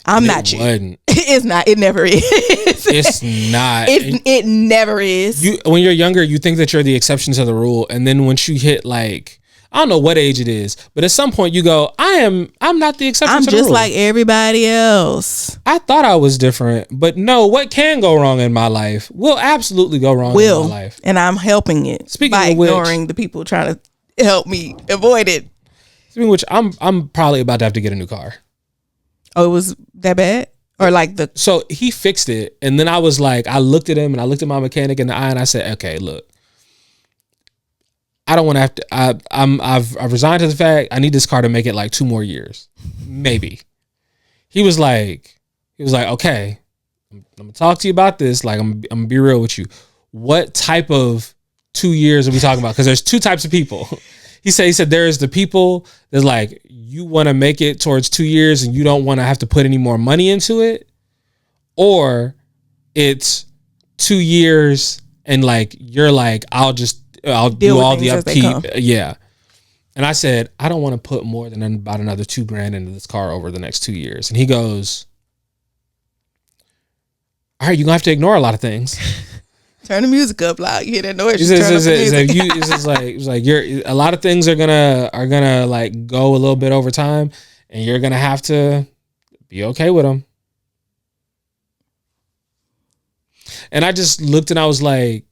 I'm not you. It's not. It never is. It's not. It never is. When you're younger, you think that you're the exception to the rule. And then once you hit like, I don't know what age it is, but at some point you go, I'm not the exception to the rule. I'm just like everybody else. I thought I was different, but no, what can go wrong in my life will absolutely go wrong in my life. And I'm helping it by ignoring the people trying to help me avoid it. Speaking of which, I'm probably about to have to get a new car. Oh, it was that bad? Or like So he fixed it, and then I was like, I looked at him and I looked at my mechanic in the eye and I said, okay, look. I don't want to have to. I've resigned to the fact I need this car to make it like 2 more years, maybe. He was like, okay, I'm gonna talk to you about this. Like, I'm gonna be real with you. What type of 2 years are we talking about? Because there's 2 types of people. He said there's the people that's like you want to make it towards 2 years and you don't want to have to put any more money into it, or it's 2 years and like you're like I'll do all the upkeep. Yeah. And I said, I don't want to put more than about another $2,000 into this car over the next 2 years. And he goes, all right, you're going to have to ignore a lot of things. Turn the music up loud. You hear that noise? It's like a lot of things are gonna like go a little bit over time, and you're gonna have to be okay with them. And I just looked and I was like,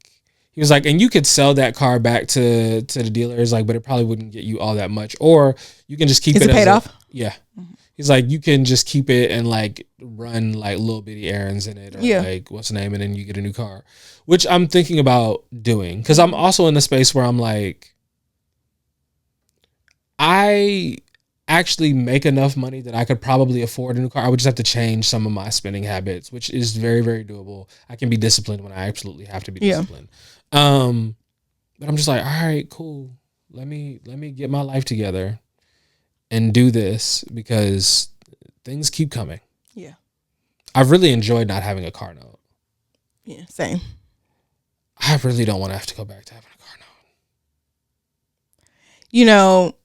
he was like, and you could sell that car back to the dealers, like, but it probably wouldn't get you all that much. Or you can just keep it. Is it paid off? Yeah. Mm-hmm. He's like, you can just keep it and like run like little bitty errands in it, or like what's the name, and then you get a new car, which I'm thinking about doing because I'm also in the space where I'm like, I actually make enough money that I could probably afford a new car. I would just have to change some of my spending habits, which is very, very doable. I can be disciplined when I absolutely have to be disciplined. But I'm just like, all right, cool. Let me get my life together and do this because things keep coming. Yeah. I've really enjoyed not having a car note. Yeah, same. I really don't want to have to go back to having a car note. You know,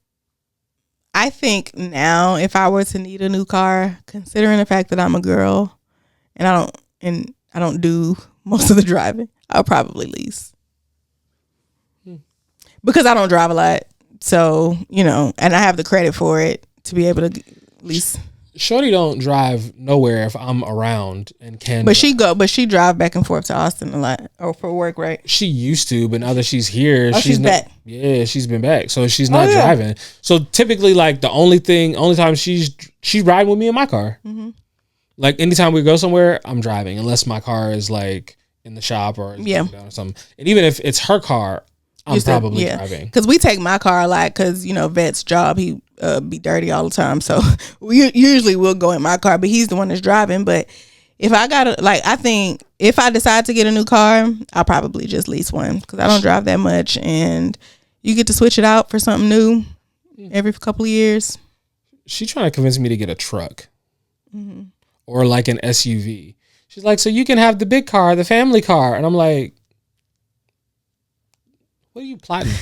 I think now if I were to need a new car, considering the fact that I'm a girl and I don't do most of the driving, I'll probably lease. Because I don't drive a lot. So, you know, and I have the credit for it to be able to lease. Shorty don't drive nowhere if I'm around and can. But she drive back and forth to Austin a lot, or for work, right? She used to, but now that she's here, she's back. Yeah, she's been back, so she's not driving. So typically, like the only time she's riding with me in my car. Mm-hmm. Like anytime we go somewhere, I'm driving, unless my car is like in the shop or down or something. And even if it's her car, I'm probably driving. Because we take my car a lot because, you know, Vet's job, he be dirty all the time. So we usually will go in my car, but he's the one that's driving. But if I I think if I decide to get a new car, I'll probably just lease one because I don't drive that much. And you get to switch it out for something new every couple of years. She's trying to convince me to get a truck or like an SUV. She's like, so you can have the big car, the family car. And I'm like, what are you plotting?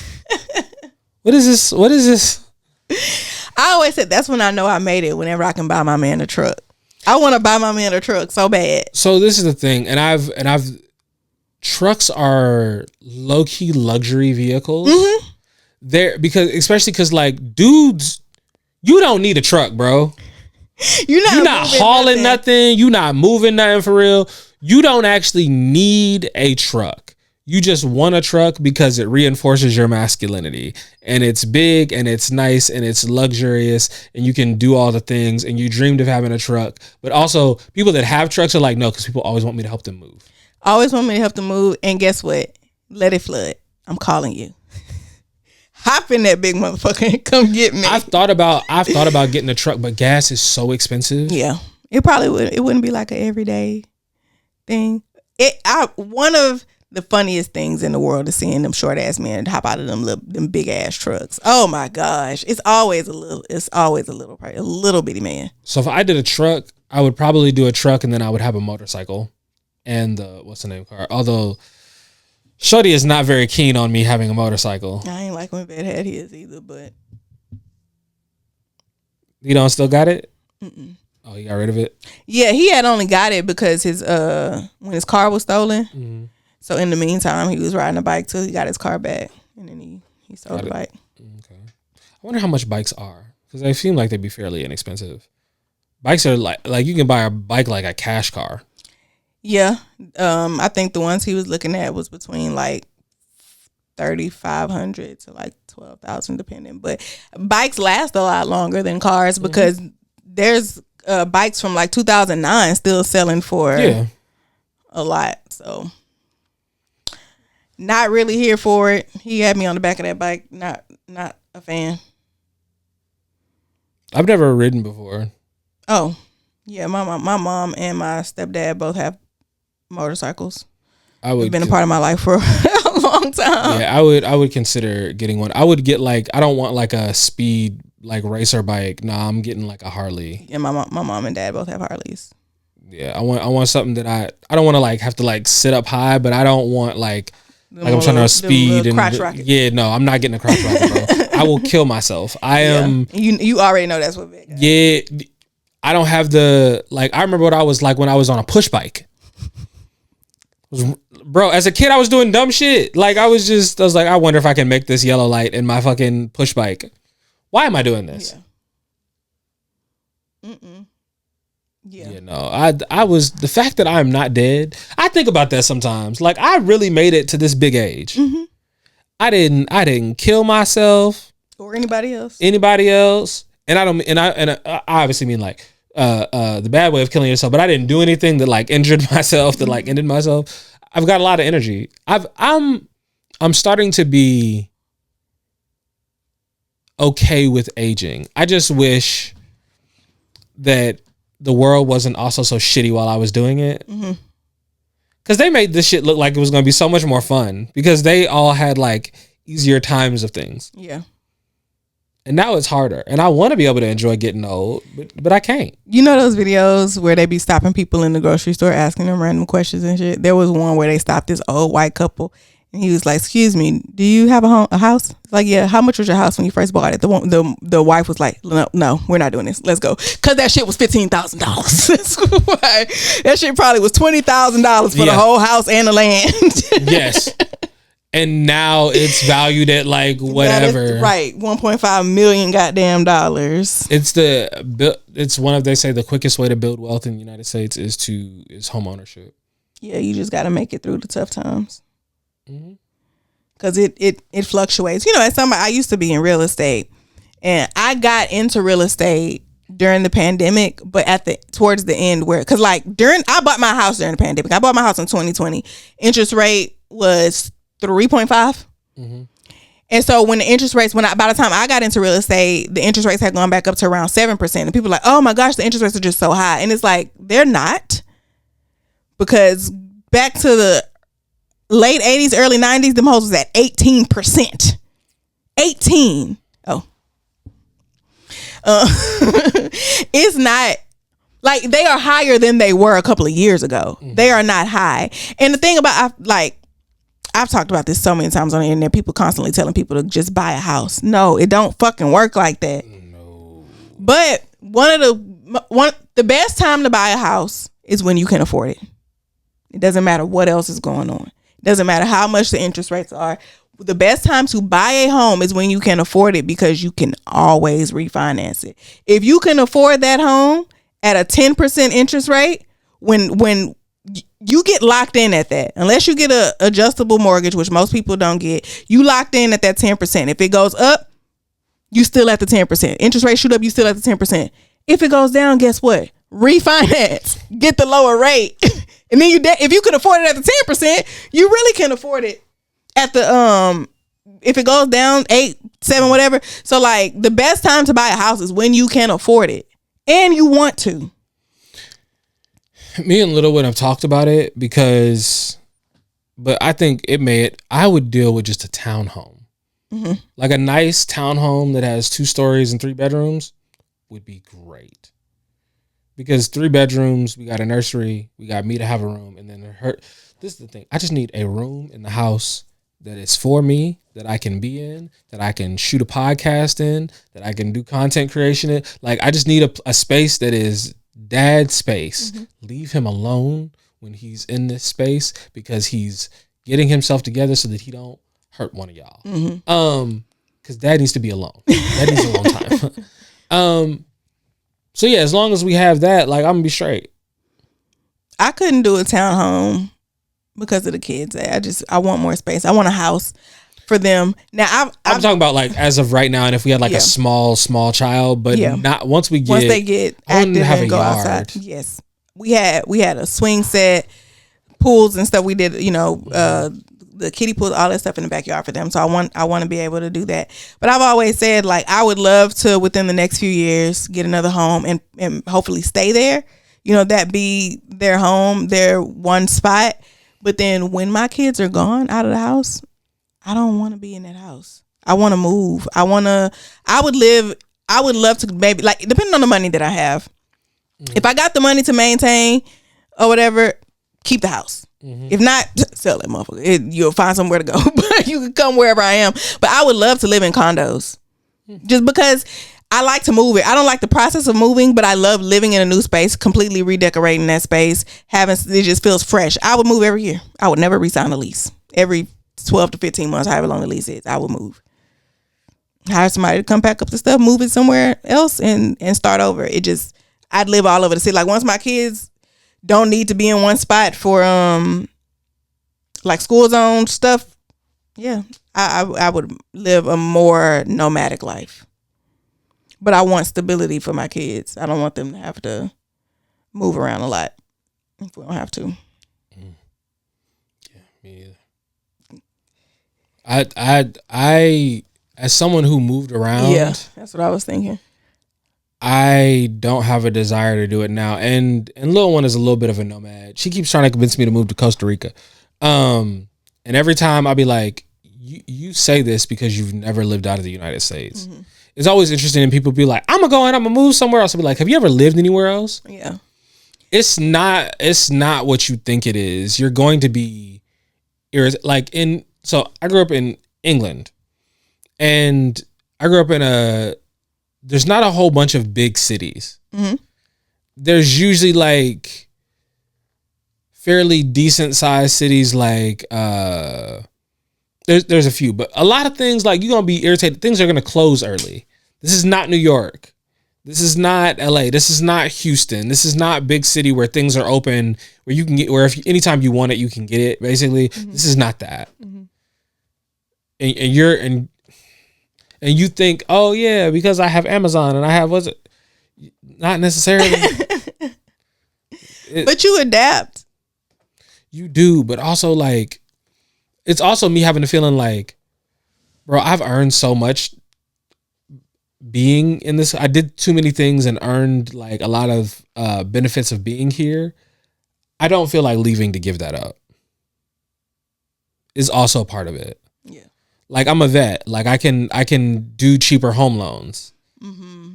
What is this? I always said that's when I know I made it, whenever I can buy my man a truck. I want to buy my man a truck so bad. So this is the thing, and I've trucks are low-key luxury vehicles. They're especially because like dudes, you don't need a truck, bro. You're not hauling nothing. You're not moving nothing for real. You don't actually need a truck. You just want a truck because it reinforces your masculinity, and it's big and it's nice and it's luxurious and you can do all the things and you dreamed of having a truck. But also people that have trucks are like, no, because people always want me to help them move. Always want me to help them move. And guess what? Let it flood. I'm calling you. Hop in that big motherfucker and come get me. I've thought about getting a truck, but gas is so expensive. Yeah. It wouldn't be like an everyday thing. One of the funniest things in the world is seeing them short ass men hop out of them big ass trucks. Oh my gosh. It's always a little bitty man. So if I did a truck, I would probably do a truck and then I would have a motorcycle and what's the name car. Although Shorty is not very keen on me having a motorcycle. I ain't like when Bedhead he is either, but you don't still got it? Mm-mm. Oh, he got rid of it? Yeah, he had only got it because when his car was stolen. Mm-hmm. So in the meantime, he was riding a bike till he got his car back, and then he sold the bike. Okay. I wonder how much bikes are, because they seem like they'd be fairly inexpensive. Bikes are like you can buy a bike like a cash car. Yeah, I think the ones he was looking at was between like $3,500 to like $12,000, depending. But bikes last a lot longer than cars because there's bikes from like 2009 still selling for a lot. So not really here for it. He had me on the back of that bike. Not a fan. I've never ridden before. Oh, yeah. My mom and my stepdad both have motorcycles. It's been a part of my life for a long time. Yeah, I would consider getting one. I would get I don't want like a speed like racer bike. Nah, I'm getting like a Harley. Yeah, my mom and dad both have Harleys. Yeah, I want something that I don't want to like have to like sit up high, but I don't want like I'm trying to speed and crotch rocket. Yeah, no, I'm not getting a crotch rocket, bro. I will kill myself. I am. You already know that's what big. Yeah, I don't have the I remember what I was like when I was on a push bike. Bro, as a kid, I was doing dumb shit. I was like, I wonder if I can make this yellow light in my fucking push bike. Why am I doing this? Yeah. Mm-mm. Yeah. You know, I was the fact that I'm not dead. I think about that sometimes. I really made it to this big age. Mm-hmm. I didn't kill myself or anybody else. And I obviously mean the bad way of killing yourself, but I didn't do anything that injured myself, that ended myself. I've got a lot of energy. I'm starting to be okay with aging. I just wish that the world wasn't also so shitty while I was doing it. Mm-hmm. Cause they made this shit look like it was going to be so much more fun because they all had easier times of things. Yeah. And now it's harder. And I want to be able to enjoy getting old, but I can't. You know those videos where they be stopping people in the grocery store asking them random questions and shit? There was one where they stopped this old white couple and he was like, "Excuse me, do you have a house?" It's like, "Yeah." "How much was your house when you first bought it?" The wife was like, No, we're not doing this. Let's go. Cause that shit was $15,000. That shit probably was $20,000 for the whole house and the land. Yes. And now it's valued at whatever. Right. $1.5 million goddamn dollars. It's one of, they say the quickest way to build wealth in the United States is home ownership. Yeah, you just got to make it through the tough times. Mm-hmm. Cause it fluctuates. You know, as somebody, I used to be in real estate and I got into real estate during the pandemic, but towards the end I bought my house during the pandemic. I bought my house in 2020. Interest rate was 3.5. Mm-hmm. And so when the interest rates, by the time I got into real estate, the interest rates had gone back up to around 7%. And people were like, "Oh my gosh, the interest rates are just so high." And it's like, they're not. Because back to the late 80s, early 90s, them hoes was at 18%. 18. Oh. It's not they are higher than they were a couple of years ago. Mm-hmm. They are not high. And the thing about I've talked about this so many times on the internet. People constantly telling people to just buy a house. No, it don't fucking work like that. No. But the best time to buy a house is when you can afford it. It doesn't matter what else is going on. It Doesn't matter how much the interest rates are. The best time to buy a home is when you can afford it, because you can always refinance it. If you can afford that home at a 10% interest rate, when you get locked in at that, unless you get a adjustable mortgage, which most people don't get, you locked in at that 10%. If it goes up, you still at the 10%. Interest rate shoot up, you still at the 10%. If it goes down, guess what? Refinance, get the lower rate. And then if you could afford it at the 10%, you really can afford it at the if it goes down 8, 7, whatever. So like the best time to buy a house is when you can afford it and you want to. Me and Littlewood have talked about it but I think I would deal with just a townhome. Mm-hmm. Like a nice townhome that has 2 stories and 3 bedrooms would be great. Because 3 bedrooms, we got a nursery, we got me to have a room, and then this is the thing. I just need a room in the house that is for me, that I can be in, that I can shoot a podcast in, that I can do content creation in. Like, I just need a space that is dad's space. Mm-hmm. Leave him alone when he's in this space, because he's getting himself together so that he don't hurt one of y'all. Mm-hmm. Because dad needs to be alone. Dad needs alone time. So yeah, as long as we have that, like, I'm gonna be straight. I couldn't do a townhome because of the kids. I want more space. I want a house for them. Now I'm talking about like as of right now, and if we had like a small child, but not once they get active and go outside. Yes, we had a swing set, pools and stuff. We did, the kiddie pool, all that stuff in the backyard for them. So I want to be able to do that. But I've always said, like, I would love to, within the next few years, get another home and hopefully stay there. That be their home, their one spot. But then when my kids are gone out of the house, I don't want to be in that house. I want to move. I would love to, maybe, like, depending on the money that I have. Mm-hmm. If I got the money to maintain or whatever, keep the house. Mm-hmm. If not, sell that motherfucker. You'll find somewhere to go. But you can come wherever I am. But I would love to live in condos. Just because I like to move it. I don't like the process of moving, but I love living in a new space, completely redecorating that space. It just feels fresh. I would move every year. I would never re-sign a lease. Every 12 to 15 months, however long the lease is, I would move. Hire somebody to come pack up the stuff, move it somewhere else, and start over. I'd live all over the city. Like, once my kids don't need to be in one spot for like school zone stuff, yeah, I would live a more nomadic life. But I want stability for my kids. I don't want them to have to move around a lot if we don't have to. Yeah, me either. I as someone who moved around, yeah, that's what I was thinking. I don't have a desire to do it now. And little one is a little bit of a nomad. She keeps trying to convince me to move to Costa Rica. And every time I'll be like, you say this because you've never lived out of the United States. Mm-hmm. It's always interesting, and people be like, I'm gonna move somewhere else. I'll be like, have you ever lived anywhere else? Yeah. It's not what you think it is. You're going to be so I grew up in England, and I grew up in there's not a whole bunch of big cities. Mm-hmm. There's usually like fairly decent sized cities, like there's a few, but a lot of things, like, you're gonna be irritated. Things are gonna close early. This is not New York. This is not LA. This is not Houston. This is not big city where things are open, where you can get, anytime you want it, you can get it. Basically, mm-hmm. This is not that. Mm-hmm. And you think, oh yeah, because I have Amazon and I have not necessarily. But you adapt. You do, but also, like, it's also me having a feeling like, bro, I've earned so much being in this. I did too many things and earned like a lot of benefits of being here. I don't feel like leaving to give that up. Is also part of it. Yeah. Like, I'm a vet. Like, I can do cheaper home loans. Mm-hmm.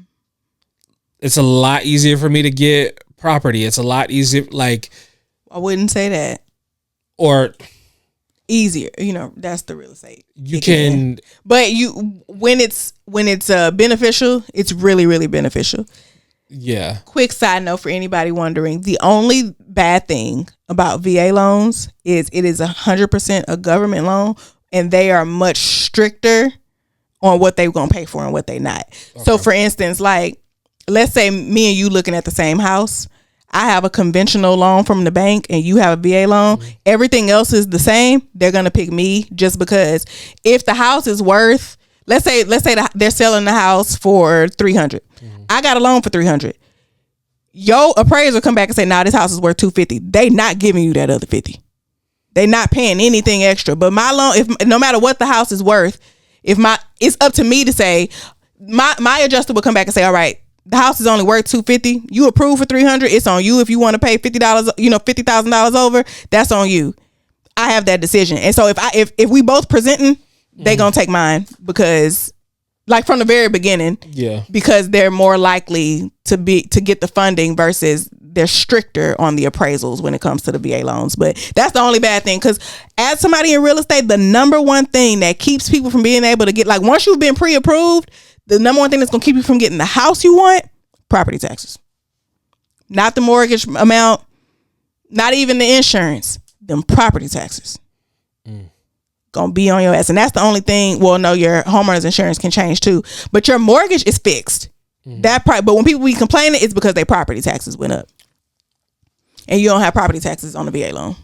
It's a lot easier for me to get property. It's a lot easier. Like, I wouldn't say that. Or easier, that's the real estate. You can, but when it's beneficial, it's really, really beneficial. Yeah. Quick side note for anybody wondering: the only bad thing about VA loans is it is 100% a government loan, and they are much stricter on what they're gonna pay for and what they not. Okay. So, for instance, like let's say me and you looking at the same house. I have a conventional loan from the bank and you have a VA loan. Mm-hmm. Everything else is the same. They're going to pick me just because if the house is worth, let's say they're selling the house for 300. Mm-hmm. I got a loan for 300. Your appraiser come back and say, nah, this house is worth 250. They not giving you that other 50. They not paying anything extra. But my loan, if no matter what the house is worth, it's up to me to say, my adjuster will come back and say, all right, the house is only worth $250. You approve for $300. It's on you. If you want to pay $50, $50,000 over, that's on you. I have that decision. And so if we both presenting, they gonna take mine because, like from the very beginning, yeah, because they're more likely to get the funding versus they're stricter on the appraisals when it comes to the VA loans. But that's the only bad thing, because as somebody in real estate, the number one thing that keeps people from being able to get, like, once you've been pre-approved, the number one thing that's going to keep you from getting the house you want, property taxes. Not the mortgage amount, not even the insurance, them property taxes. Going to be on your ass. And that's the only thing, well, no, your homeowner's insurance can change too. But your mortgage is fixed. But when people be complaining, it's because their property taxes went up. And you don't have property taxes on the VA loan.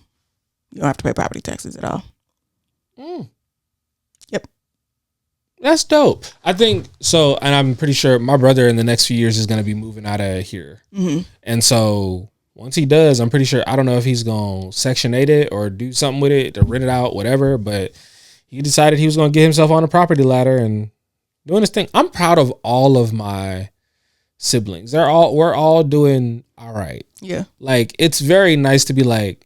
You don't have to pay property taxes at all. Yep. That's dope. I think so, and I'm pretty sure my brother in the next few years is going to be moving out of here. Mm-hmm. And so once he does, I'm pretty sure, I don't know if he's going to Section 8 it or do something with it to rent it out, whatever, but he decided he was going to get himself on a property ladder and doing his thing. I'm proud of all of my siblings. We're all doing all right. Yeah. Like, it's very nice to be like,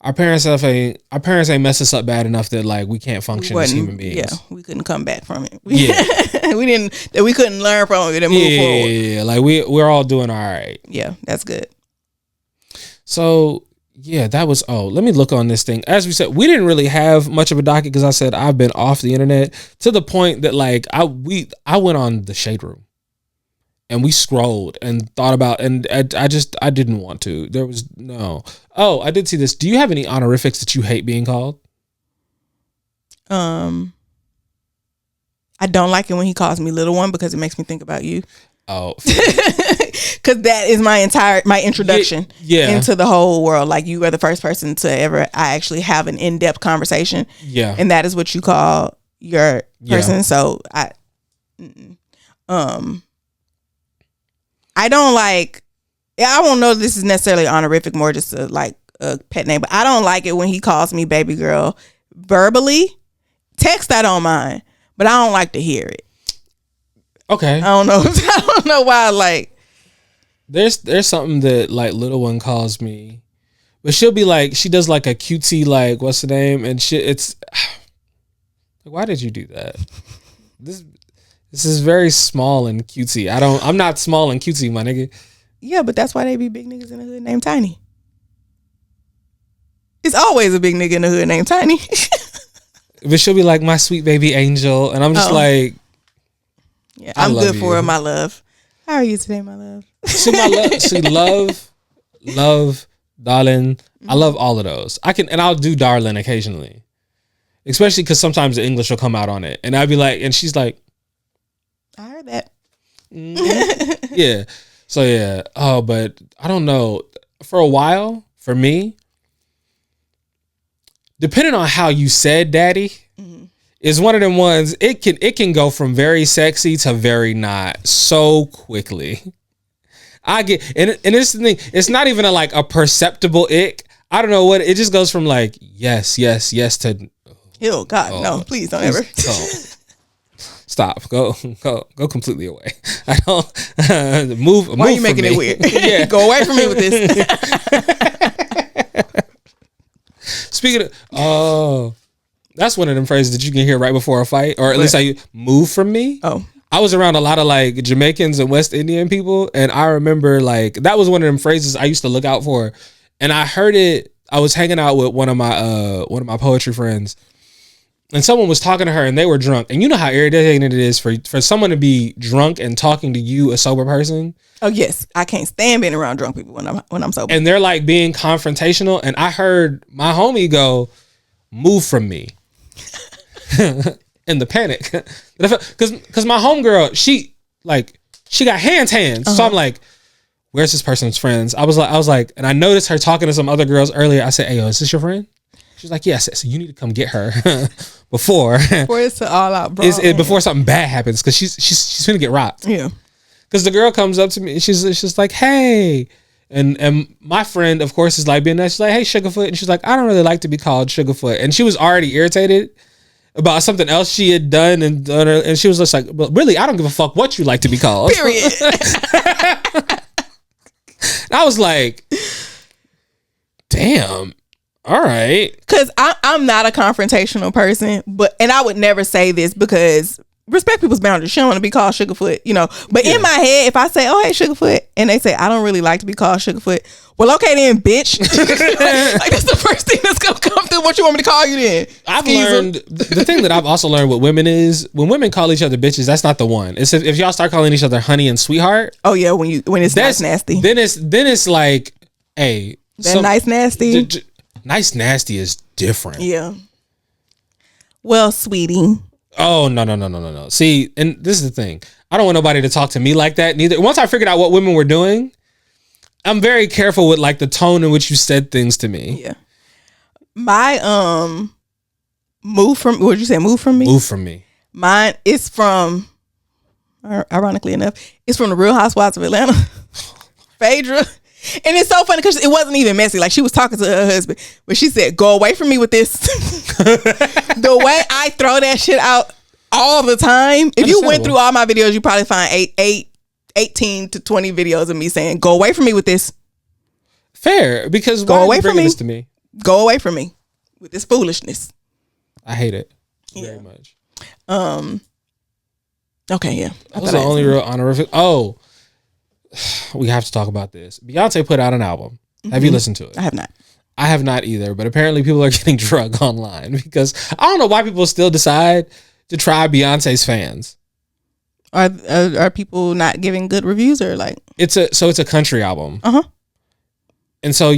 our parents ain't messed us up bad enough that, like, we can't function as human beings. Yeah, we couldn't come back from it. We couldn't learn from it and move forward. Yeah. Like, we're all doing all right. Yeah, that's good. So yeah, that was, let me look on this thing. As we said, we didn't really have much of a docket because I said I've been off the internet to the point that, like, I went on the Shade Room and we scrolled and thought about, and I didn't want to. There was no. Oh, I did see this. Do you have any honorifics that you hate being called? I don't like it when he calls me little one because it makes me think about you. Oh, because that is my introduction into the whole world. Like, you are the first person to ever I actually have an in-depth conversation. Yeah, and that is what you call your person. Yeah. So I don't like. I don't know if this is necessarily honorific, more just a pet name, but I don't like it when he calls me baby girl verbally. Text, I don't mind, but I don't like to hear it. Okay. I don't know why. Like, there's something that, like, little one calls me, but she'll be like, she does like a cutesy, like, what's the name, and shit. It's like, why did you do that? This is very small and cutesy. I'm not small and cutesy, my nigga. Yeah, but that's why they be big niggas in the hood named Tiny. It's always a big nigga in the hood named Tiny. But she'll be like, my sweet baby angel, and I'm just like, yeah, I'm good for her, my love. How are you today, my love? Love, darling. I love all of those. I'll do darling occasionally, especially because sometimes the English will come out on it, and I'd be like, and she's like, I heard that. Mm-hmm. Yeah. So yeah. Oh, but I don't know. For a while, for me, depending on how you said daddy, is one of them ones. It can go from very sexy to very not so quickly. I get, and it's the thing. It's not even a perceptible ick. I don't know what it just goes from, like, yes to. Oh God, no! Please don't ever. Stop. Go completely away. I don't move. Why are you making it weird? Yeah, go away from me with this. Speaking of, that's one of them phrases that you can hear right before a fight, or at least I move from me. Oh, I was around a lot of, like, Jamaicans and West Indian people, and I remember, like, that was one of them phrases I used to look out for, and I heard it. I was hanging out with one of my poetry friends, and someone was talking to her and they were drunk. And you know how irritating it is for someone to be drunk and talking to you, a sober person. Oh yes, I can't stand being around drunk people when I'm sober. And they're like being confrontational. And I heard my homie go, "Move from me." In the panic, because my homegirl, she got hands. So I'm like, where's this person's friends? I was like, and I noticed her talking to some other girls earlier. I said, "Hey, yo, is this your friend?" She's like, "Yes." So you need to come get her before it's an all out brawl. Before something bad happens, because she's gonna get rocked. Yeah. Because the girl comes up to me, and she's just like, "Hey," and my friend, of course, is like being nice. She's like, "Hey, Sugarfoot," and she's like, "I don't really like to be called Sugarfoot," and she was already irritated about something else she had done, and she was just like, "Well, really, I don't give a fuck what you like to be called." Period. I was like, damn, all right. Because I'm not a confrontational person, and I would never say this because respect people's boundaries. She don't want to be called Sugarfoot, But in my head, if I say, "Oh, hey, Sugarfoot," and they say, "I don't really like to be called Sugarfoot," well, okay then, bitch. Like that's the first thing that's gonna come through. What you want me to call you then? I've learned the thing that I've also learned with women is when women call each other bitches, that's not the one. It's if y'all start calling each other honey and sweetheart. Oh yeah, when it's nice nasty. Then it's like, hey, nice nasty. Nice nasty is different. Yeah. Well, sweetie. Oh no. See, and this is the thing. I don't want nobody to talk to me like that neither. Once I figured out what women were doing, I'm very careful with like the tone in which you said things to me. Yeah. My move from me? Move from me. Mine is from, ironically enough, it's from the Real Housewives of Atlanta. Phaedra. And it's so funny because it wasn't even messy. Like she was talking to her husband, but she said, "Go away from me with this." The way I throw that shit out all the time. If you went through all my videos, you probably find 18 to 20 videos of me saying, "Go away from me with this." Fair, because go why away are you from me. This to me? Go away from me with this foolishness. I hate it very much. Okay, yeah. That was the only real honorific. Oh, we have to talk about this. Beyonce put out an album. Mm-hmm. Have you listened to it? I have not. I have not either, but apparently people are getting drugged online because I don't know why people still decide to try Beyonce's fans. Are people not giving good reviews or like? It's a country album. And so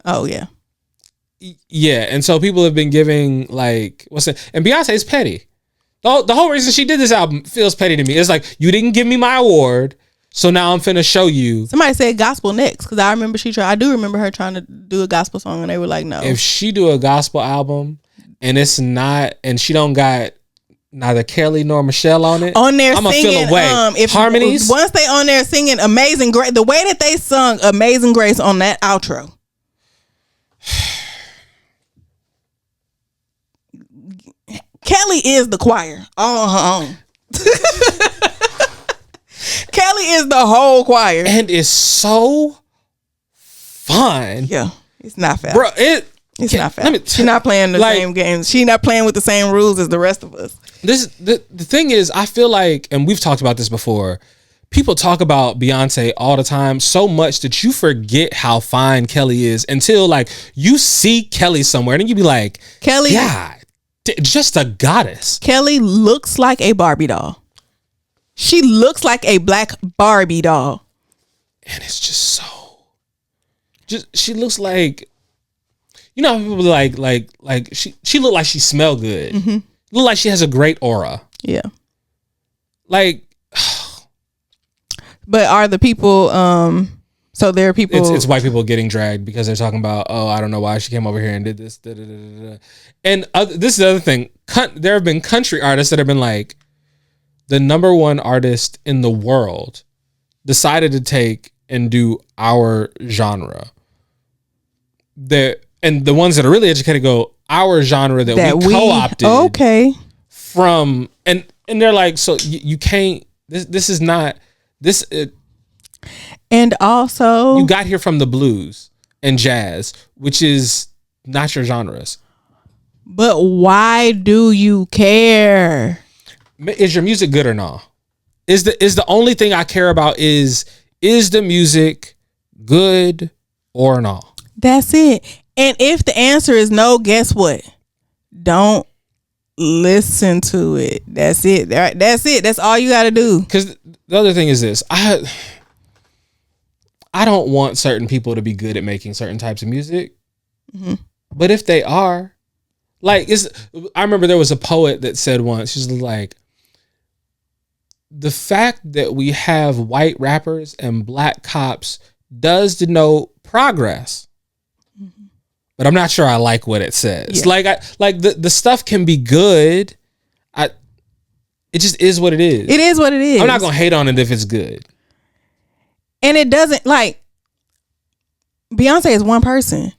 Oh yeah. Yeah, and so people have been giving like and Beyonce's petty. The whole reason she did this album feels petty to me. It's like, you didn't give me my award, so now I'm finna show you. Somebody said gospel next because I do remember her trying to do a gospel song and they were like, no. If she do a gospel album and it's not, and she don't got neither Kelly nor Michelle on it, on there, I'm gonna feel away. If harmonies, once they on there singing Amazing Grace, the way that they sung Amazing Grace on that outro. Kelly is the choir all on her own. Kelly is the whole choir. And it's so fun. Yeah, it's not fair. Bro, it's not fair. She's not playing the same games. She's not playing with the same rules as the rest of us. The thing is, I feel like, and we've talked about this before, people talk about Beyonce all the time so much that you forget how fine Kelly is until like you see Kelly somewhere and you be like, Kelly, God, just a goddess. Kelly looks like a Barbie doll. She looks like a black Barbie doll. And it's just she looks like, how people like she look like she smell good. Mm-hmm. Look like she has a great aura. Yeah. Like, but are the people, so there are people. It's white people getting dragged because they're talking about, oh, I don't know why she came over here and did this. Da, da, da, da, da. And this is the other thing. There have been country artists that have been like, the number one artist in the world decided to take and do our genre. And the ones that are really educated go, our genre that we co-opted. Okay. From, and they're like, so you can't, this is not, this. And also, you got here from the blues and jazz, which is not your genres. But why do you care? Is your music good or not? Is the only thing I care about is the music good or not? That's it. And if the answer is no, guess what? Don't listen to it. That's it. That's it. That's all you got to do. Because the other thing is this. I don't want certain people to be good at making certain types of music. Mm-hmm. But if they are, like, I remember there was a poet that said once, she's like, the fact that we have white rappers and black cops does denote progress. Mm-hmm. But I'm not sure I like what it says. Yeah. Like the stuff can be good. It just is what it is. It is what it is. I'm not going to hate on it if it's good. And it doesn't, like, Beyonce is one person.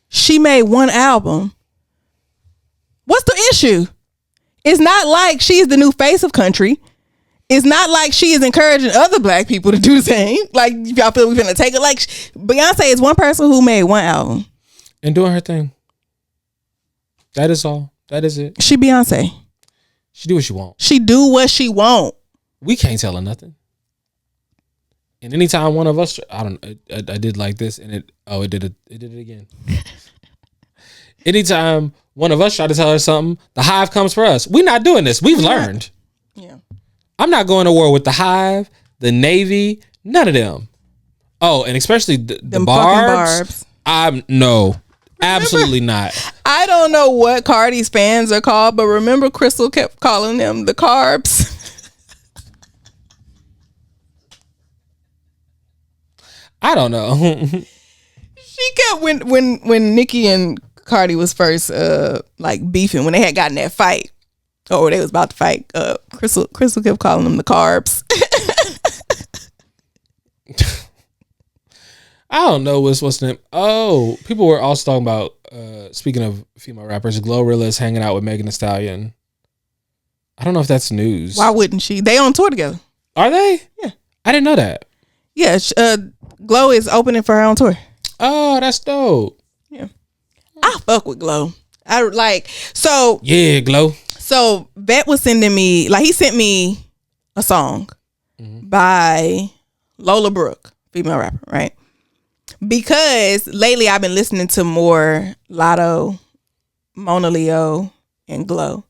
She made one album. What's the issue? It's not like she's the new face of country. It's not like she is encouraging other black people to do the same. Like, y'all feel we're gonna take it. Like, Beyonce is one person who made one album and doing her thing. That is all. That is it. She Beyonce. She do what she want. She do what she want. We can't tell her nothing. And anytime one of us, I did like this, and it did it again. Anytime one of us try to tell her something, the Hive comes for us. We're not doing this. We've learned. Yeah. I'm not going to war with the Hive, the Navy, none of them. Oh, and especially the Barbs. Absolutely not. I don't know what Cardi's fans are called, but remember Crystal kept calling them the Carbs. I don't know. She kept when Nicki and Cardi was first like beefing, when they had gotten that fight, or they was about to fight. Crystal kept calling them the Carbs. I don't know what's the name. Oh, people were also talking about speaking of female rappers, Glorilla's hanging out with Megan Thee Stallion. I don't know if that's news. Why wouldn't she? They on tour together. Are they? Yeah. I didn't know that. Yeah, Glow is opening for her own tour. Oh, that's dope. Yeah. I fuck with Glow. I like, so. Yeah, Glow. So Vet was sending me, like, he sent me a song by Lola Brooke, female rapper, right? Because lately I've been listening to more Lotto, Mona Leo, and Glow.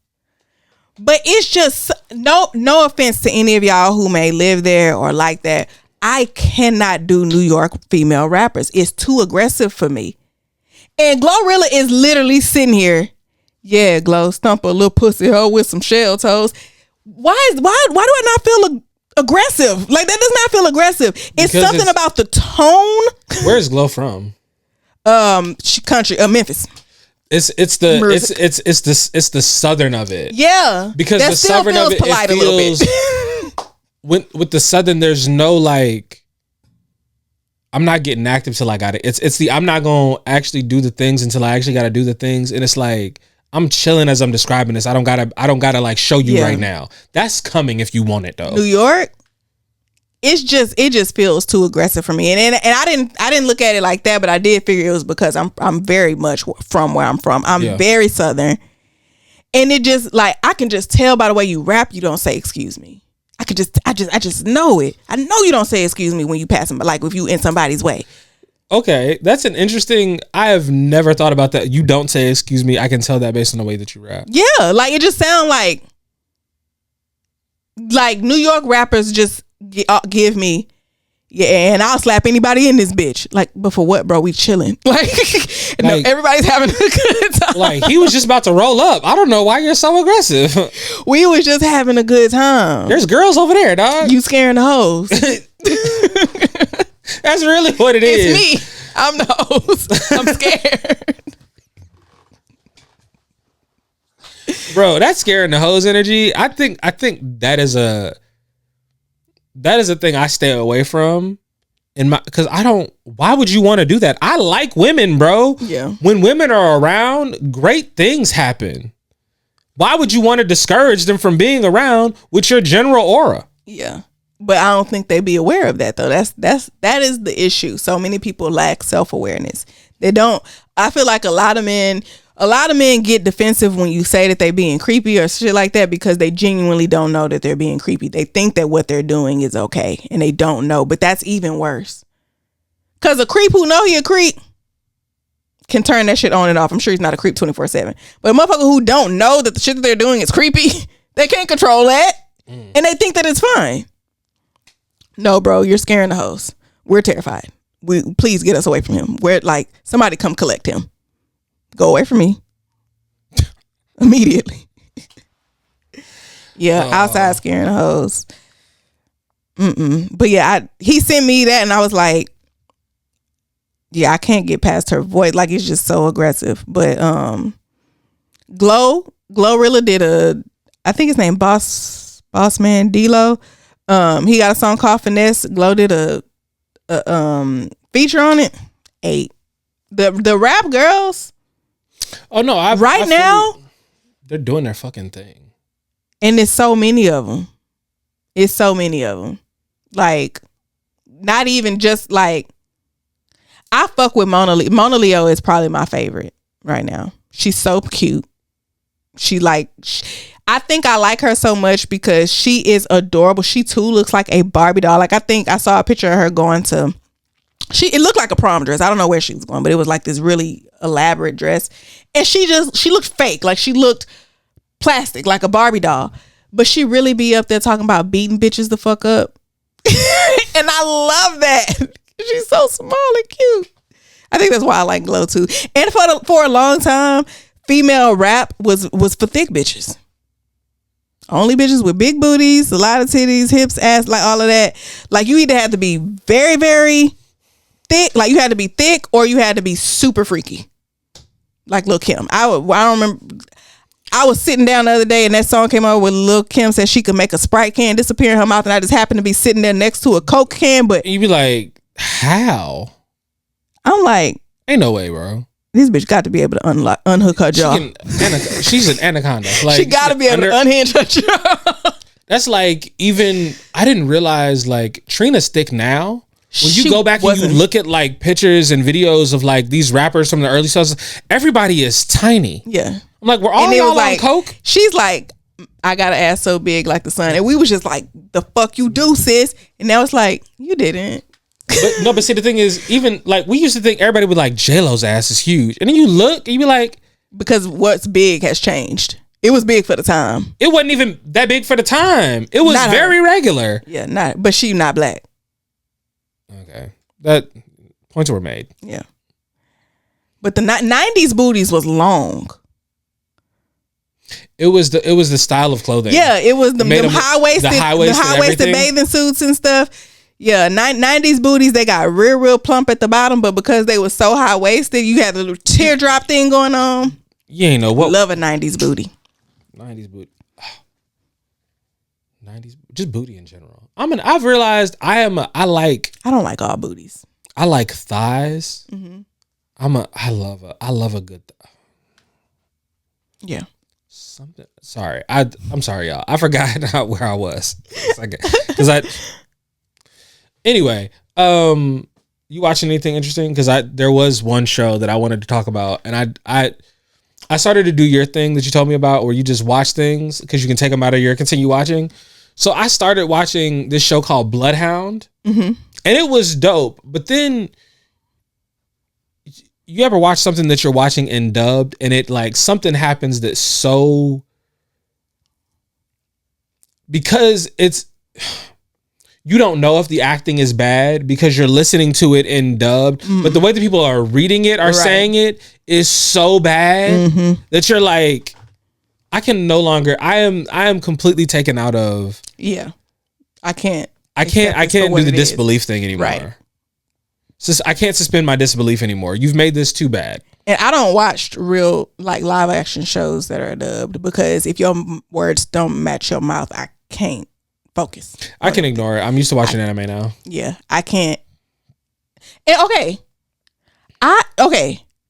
But it's just, no offense to any of y'all who may live there or like that. I cannot do New York female rappers. It's too aggressive for me. And Glorilla is literally sitting here. Yeah, Glow, stump a little pussy hoe with some shell toes. Why do I not feel aggressive? Like, that does not feel aggressive. It's because something about the tone. Where's Glow from? Country, Memphis. It's the southern of it. Yeah, because that the southern of it, polite it feels. A little bit. With the southern, there's no like. I'm not getting active till I got it. It's the I'm not gonna actually do the things until I actually gotta do the things, and it's like I'm chilling as I'm describing this. I don't gotta like show you right now. That's coming if you want it though. New York, it just feels too aggressive for me, and I didn't look at it like that, but I did figure it was because I'm very much from where I'm from. I'm very southern, and it just like I can just tell by the way you rap, you don't say excuse me. I just know it. I know you don't say excuse me when you pass them, like if you in somebody's way. Okay, that's an interesting. I have never thought about that. You don't say excuse me. I can tell that based on the way that you rap. Yeah, like it just sounds like New York rappers just give me, yeah, and I'll slap anybody in this bitch. Like, but for what, bro? We chilling. Like no, everybody's having a good time. Like he was just about to roll up. I don't know why you're so aggressive. We was just having a good time. There's girls over there, dog. You scaring the hoes. That's really what it is. It's me. I'm the host. I'm scared. Bro, that's scaring the hoes energy. I think that is a thing I stay away from. Because why would you want to do that? I like women, bro. Yeah. When women are around, great things happen. Why would you want to discourage them from being around with your general aura? Yeah. But I don't think they be aware of that though. That is the issue. So many people lack self-awareness. They don't. I feel like a lot of men get defensive when you say that they being creepy or shit like that because they genuinely don't know that they're being creepy. They think that what they're doing is okay and they don't know, but that's even worse. Cause a creep who know he a creep can turn that shit on and off. I'm sure he's not a creep 24/7. But a motherfucker who don't know that the shit that they're doing is creepy, they can't control that. And they think that it's fine. No, bro, you're scaring the host. We're terrified. Please get us away from him. We're like, somebody come collect him. Go away from me. Immediately. Yeah, outside scaring the host. But yeah, he sent me that and I was like, yeah, I can't get past her voice. Like, it's just so aggressive. But Glorilla did I think his name Bossman D-Lo. He got a song called Finesse. Glow did a feature on it. 8. The rap girls. Oh no! Now they're doing their fucking thing, and there's so many of them. It's so many of them. Like, not even just like. I fuck with Mona Leo. Mona Leo is probably my favorite right now. She's so cute. I think I like her so much because she is adorable. She too looks like a Barbie doll. Like, I think I saw a picture of her going to. It looked like a prom dress. I don't know where she was going, but it was like this really elaborate dress. And she looked fake. Like, she looked plastic, like a Barbie doll. But she really be up there talking about beating bitches the fuck up. And I love that. She's so small and cute. I think that's why I like Glow too. And for a long time, female rap was for thick bitches. Only bitches with big booties, a lot of titties, hips, ass, like all of that. Like, you either had to be very, very thick, like you had to be thick, or you had to be super freaky, like Lil' Kim. I don't remember. I was sitting down the other day and that song came out where Lil' Kim said she could make a Sprite can disappear in her mouth, and I just happened to be sitting there next to a Coke can. But you be like, how? I'm like, ain't no way, bro. This bitch got to be able to unhook her jaw. She's an anaconda. Like, she got to be able to unhinge her jaw. That's like, even I didn't realize, like, Trina's thick now. When you go back and you look at like pictures and videos of like these rappers from the early 2000s, everybody is tiny. Yeah. I'm like, we're all y'all like, on coke? She's like, I got an ass so big like the sun. And we was just like, the fuck you do, sis? And now it's like, you didn't. But see, the thing is, even like, we used to think everybody would like, J-Lo's ass is huge. And then you look and you be like, because what's big has changed. It was big for the time. It wasn't even that big for the time. It was not very regular. Yeah, but she not black. Okay. That points were made. Yeah. But the 90s booties was long. It was the style of clothing. Yeah, it was the high-waisted bathing suits and stuff. Yeah, 90s booties, they got real plump at the bottom, but because they were so high-waisted, you had a little teardrop thing going on. You ain't know what. Love a 90s booty. 90s booty. 90s, just booty in general. I've realized I don't like all booties. I like thighs. Mm-hmm. I love a good yeah. Something. Sorry. I'm sorry, y'all. I forgot where I was. Anyway, you watching anything interesting? Because there was one show that I wanted to talk about, and I started to do your thing that you told me about, where you just watch things because you can take them out of your continue watching. So I started watching this show called Bloodhound, mm-hmm. and it was dope. But then, you ever watch something that you're watching in dubbed, and it like something happens that's so, because it's, you don't know if the acting is bad because you're listening to it in dubbed, but the way that people are reading it or saying it is so bad that you're like, I can no longer. I am completely taken out of. Yeah, I can't do the disbelief thing anymore. Right. I can't suspend my disbelief anymore. You've made this too bad. And I don't watch real like live action shows that are dubbed, because if your words don't match your mouth, I can't focus. I can ignore it. I'm used to watching anime now. Yeah, I can't. And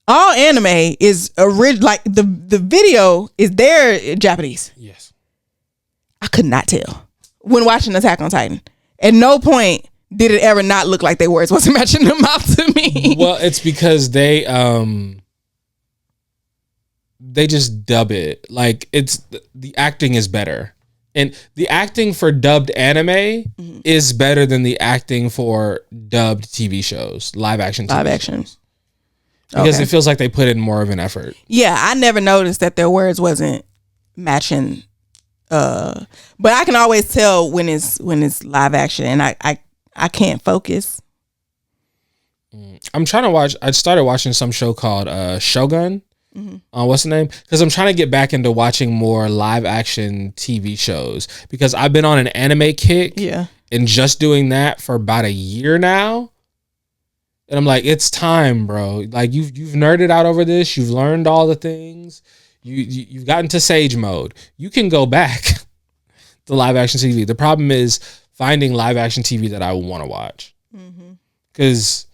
all anime is original. Like the video is there in Japanese. Yes. I could not tell when watching Attack on Titan. At no point did it ever not look like their words wasn't matching them out to me. Well, it's because they just dub it. Like, it's the acting is better. And the acting for dubbed anime is better than the acting for dubbed TV shows, live action TV shows. because it feels like they put in more of an effort. Yeah, I never noticed that their words wasn't matching. But I can always tell when it's live action, and I can't focus. I'm trying to watch. I started watching some show called Shogun. What's the name? Because I'm trying to get back into watching more live action TV shows because I've been on an anime kick. Yeah. And just doing that for about a year now. And I'm like, it's time, bro. Like you've nerded out over this. You've learned all the things. You've gotten to sage mode. You can go back to live action TV. The problem is finding live action TV that I want to watch. Because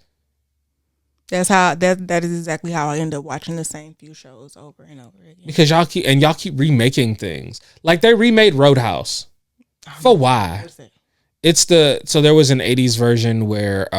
that's how that is exactly how I end up watching the same few shows over and over again. Because y'all keep remaking things. Like they remade Roadhouse. For why? It's so there was an 80s version where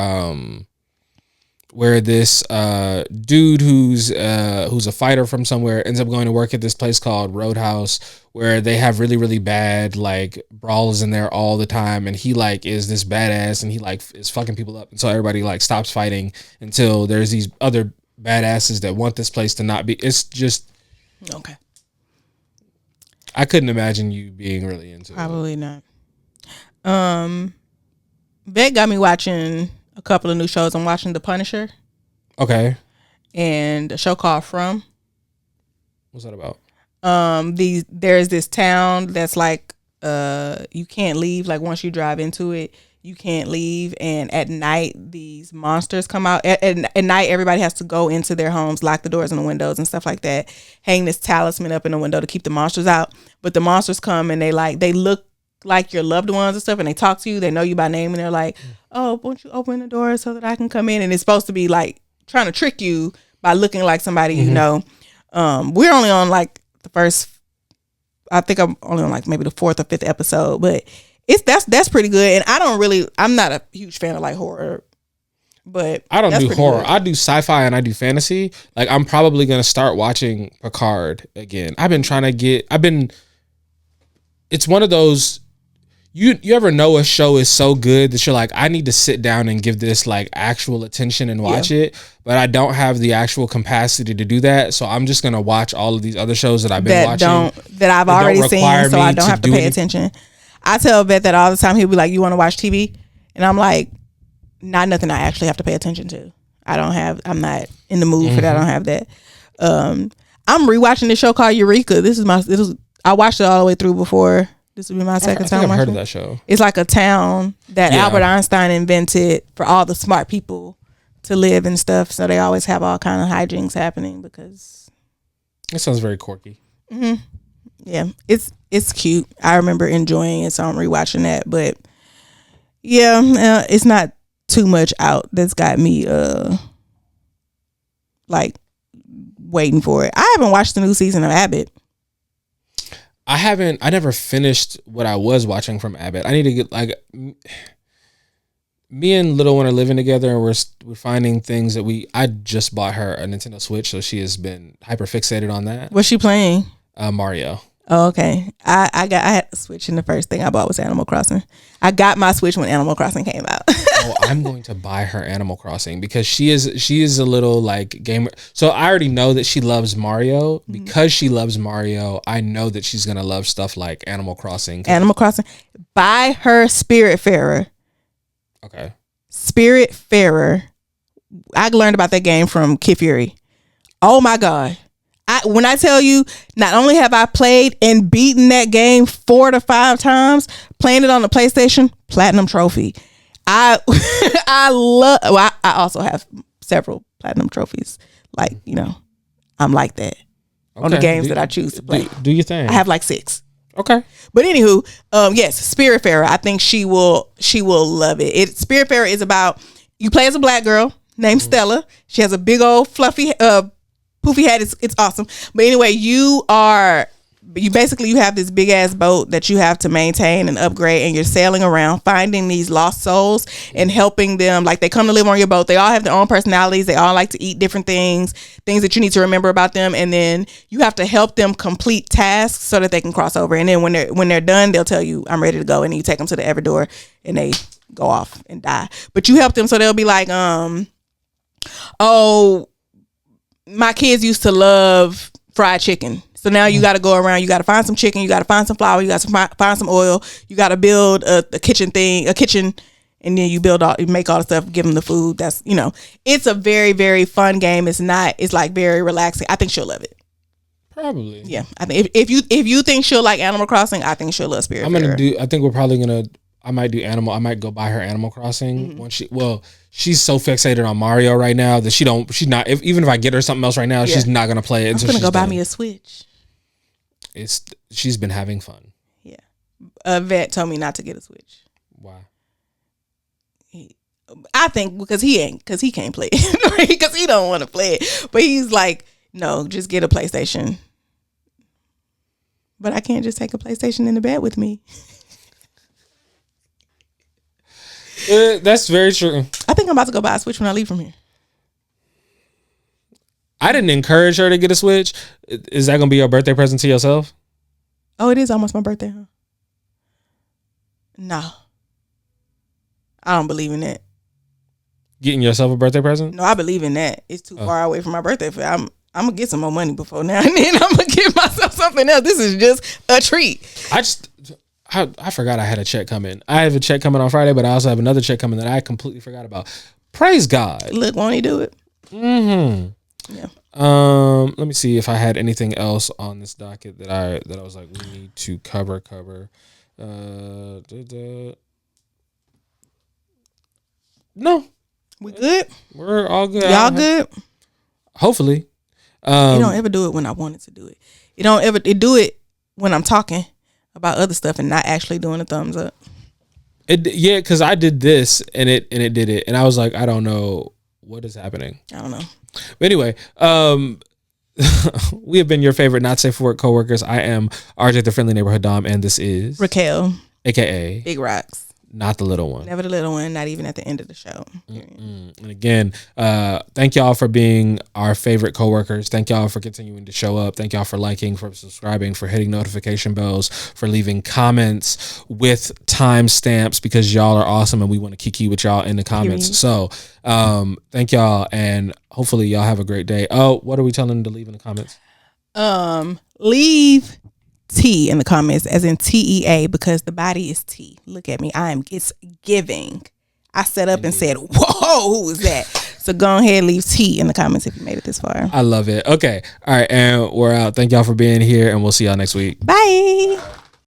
this dude who's a fighter from somewhere ends up going to work at this place called Roadhouse, where they have really, really bad like brawls in there all the time, and he like is this badass and he like is fucking people up, and so everybody like stops fighting until there's these other badasses that want this place to not be. It's just okay. I couldn't imagine you being really into it. Probably not. Beck got me watching a couple of new shows. I'm watching The Punisher. Okay. And a show called From. What's that about? There's this town that's like you can't leave. Like once you drive into it, you can't leave. And at night, these monsters come out. At night, everybody has to go into their homes, lock the doors and the windows and stuff like that. Hang this talisman up in the window to keep the monsters out. But the monsters come and they look like your loved ones and stuff, and they talk to you. They know you by name, and they're like, "Oh, won't you open the door so that I can come in?" And it's supposed to be like trying to trick you by looking like somebody you know. We're only on like the first. I think I'm only on like maybe the 4th or 5th episode, but that's pretty good. And I'm not a huge fan of like horror, but I don't do horror. Good. I do sci-fi and I do fantasy. Like I'm probably gonna start watching Picard again. It's one of those. You ever know a show is so good that you're like, I need to sit down and give this like actual attention and watch it, but I don't have the actual capacity to do that. So I'm just gonna watch all of these other shows that I've been watching that I've already seen, so I don't have to pay attention. I tell Beth that all the time. He'll be like, "You want to watch TV?" And I'm like, "Not nothing I actually have to pay attention to. I'm not in the mood for that. I don't have that." I'm rewatching this show called Eureka. I watched it all the way through before. This will be my second time. I've heard of that show. It's like a town that Albert Einstein invented for all the smart people to live and stuff. So they always have all kind of hijinks happening because. It sounds very quirky. Yeah, it's cute. I remember enjoying it, so I'm rewatching that. But yeah, it's not too much out that's got me like waiting for it. I haven't watched the new season of Abbott. I never finished what I was watching from Abbott. I need to get like me and little one are living together, and we're finding things that I just bought her a Nintendo Switch, so she has been hyper fixated on that. What's she playing? Mario. Oh, okay. I had a Switch, and the first thing I bought was Animal Crossing. I got my Switch when Animal Crossing came out. I'm going to buy her Animal Crossing because she is a little like gamer. So I already know that she loves Mario. Because she loves Mario, I know that she's gonna love stuff like Animal Crossing. Animal Crossing. Buy her Spiritfarer. Okay. Spiritfarer. I learned about that game from Kid Fury. Oh my God. When I tell you, not only have I played and beaten that game 4 to 5 times, playing it on the PlayStation, platinum trophy. I also have several platinum trophies. Like, I'm like that on the games that I choose to play. Do your thing. I have like 6. Okay. But anywho, yes, Spiritfarer. I think she will love it. Spiritfarer is about, you play as a black girl named Stella. She has a big old fluffy poofy hat. It's awesome. But anyway, you have this big ass boat that you have to maintain and upgrade, and you're sailing around finding these lost souls and helping them. Like, they come to live on your boat. They all have their own personalities. They all like to eat different things that you need to remember about them, and then you have to help them complete tasks so that they can cross over. And then when they're done, they'll tell you, "I'm ready to go," and then you take them to the Everdor and they go off and die. But you help them, so they'll be like, my kids used to love fried chicken. So now you got to go around. You got to find some chicken. You got to find some flour. You got to find some oil. You got to build a kitchen, and then you make all the stuff. Give them the food. That's it's a very, very fun game. It's like very relaxing. I think she'll love it. Probably. Yeah, I think if you think she'll like Animal Crossing, I think she'll love Spirit. I think we're probably gonna. I might do Animal. I might go buy her Animal Crossing once she's so fixated on Mario right now that she's not. Even if I get her something else right now, she's not gonna play it. I'm gonna go buy me a Switch. She's been having fun. Yeah, a vet told me not to get a Switch. Why? I think because he can't play it because he don't want to play it. But he's like, no, just get a PlayStation. But I can't just take a PlayStation in the bed with me. That's very true. I think I'm about to go buy a Switch when I leave from here. I didn't encourage her to get a Switch. Is that going to be your birthday present to yourself? Oh, it is almost my birthday, huh? No. I don't believe in that. Getting yourself a birthday present? No, I believe in that. It's too far away from my birthday. I'm going to get some more money before now, and then I'm going to give myself something else. This is just a treat. I forgot I had a check coming. I have a check coming on Friday, but I also have another check coming that I completely forgot about. Praise God. Look, won't he do it? Mm-hmm. Yeah. Let me see if I had anything else on this docket that I was like, we need to cover. No. We good? We're all good. Y'all good? Hopefully. You don't ever do it when I wanted to do it. You don't ever do it when I'm talking about other stuff and not actually doing a thumbs up. Because I did this and it did it, and I was like, I don't know what is happening. I don't know. But anyway, we have been your favorite not safe for work coworkers. I am RJ, the friendly neighborhood Dom, and this is Raquel, aka Big Rox. Not the little one. Never the little one, not even at the end of the show. And again, thank y'all for being our favorite coworkers. Thank y'all for continuing to show up. Thank y'all for liking, for subscribing, for hitting notification bells, for leaving comments with timestamps, because y'all are awesome and we want to kiki with y'all in the comments. So thank y'all, and hopefully y'all have a great day. Oh, what are we telling them to leave in the comments? Leave T in the comments, as in TEA, because the body is T. Look at me. It's giving. I set up and said, whoa, who was that? So go ahead, leave T in the comments if you made it this far. I love it. Okay. All right. And we're out. Thank y'all for being here, and we'll see y'all next week. Bye.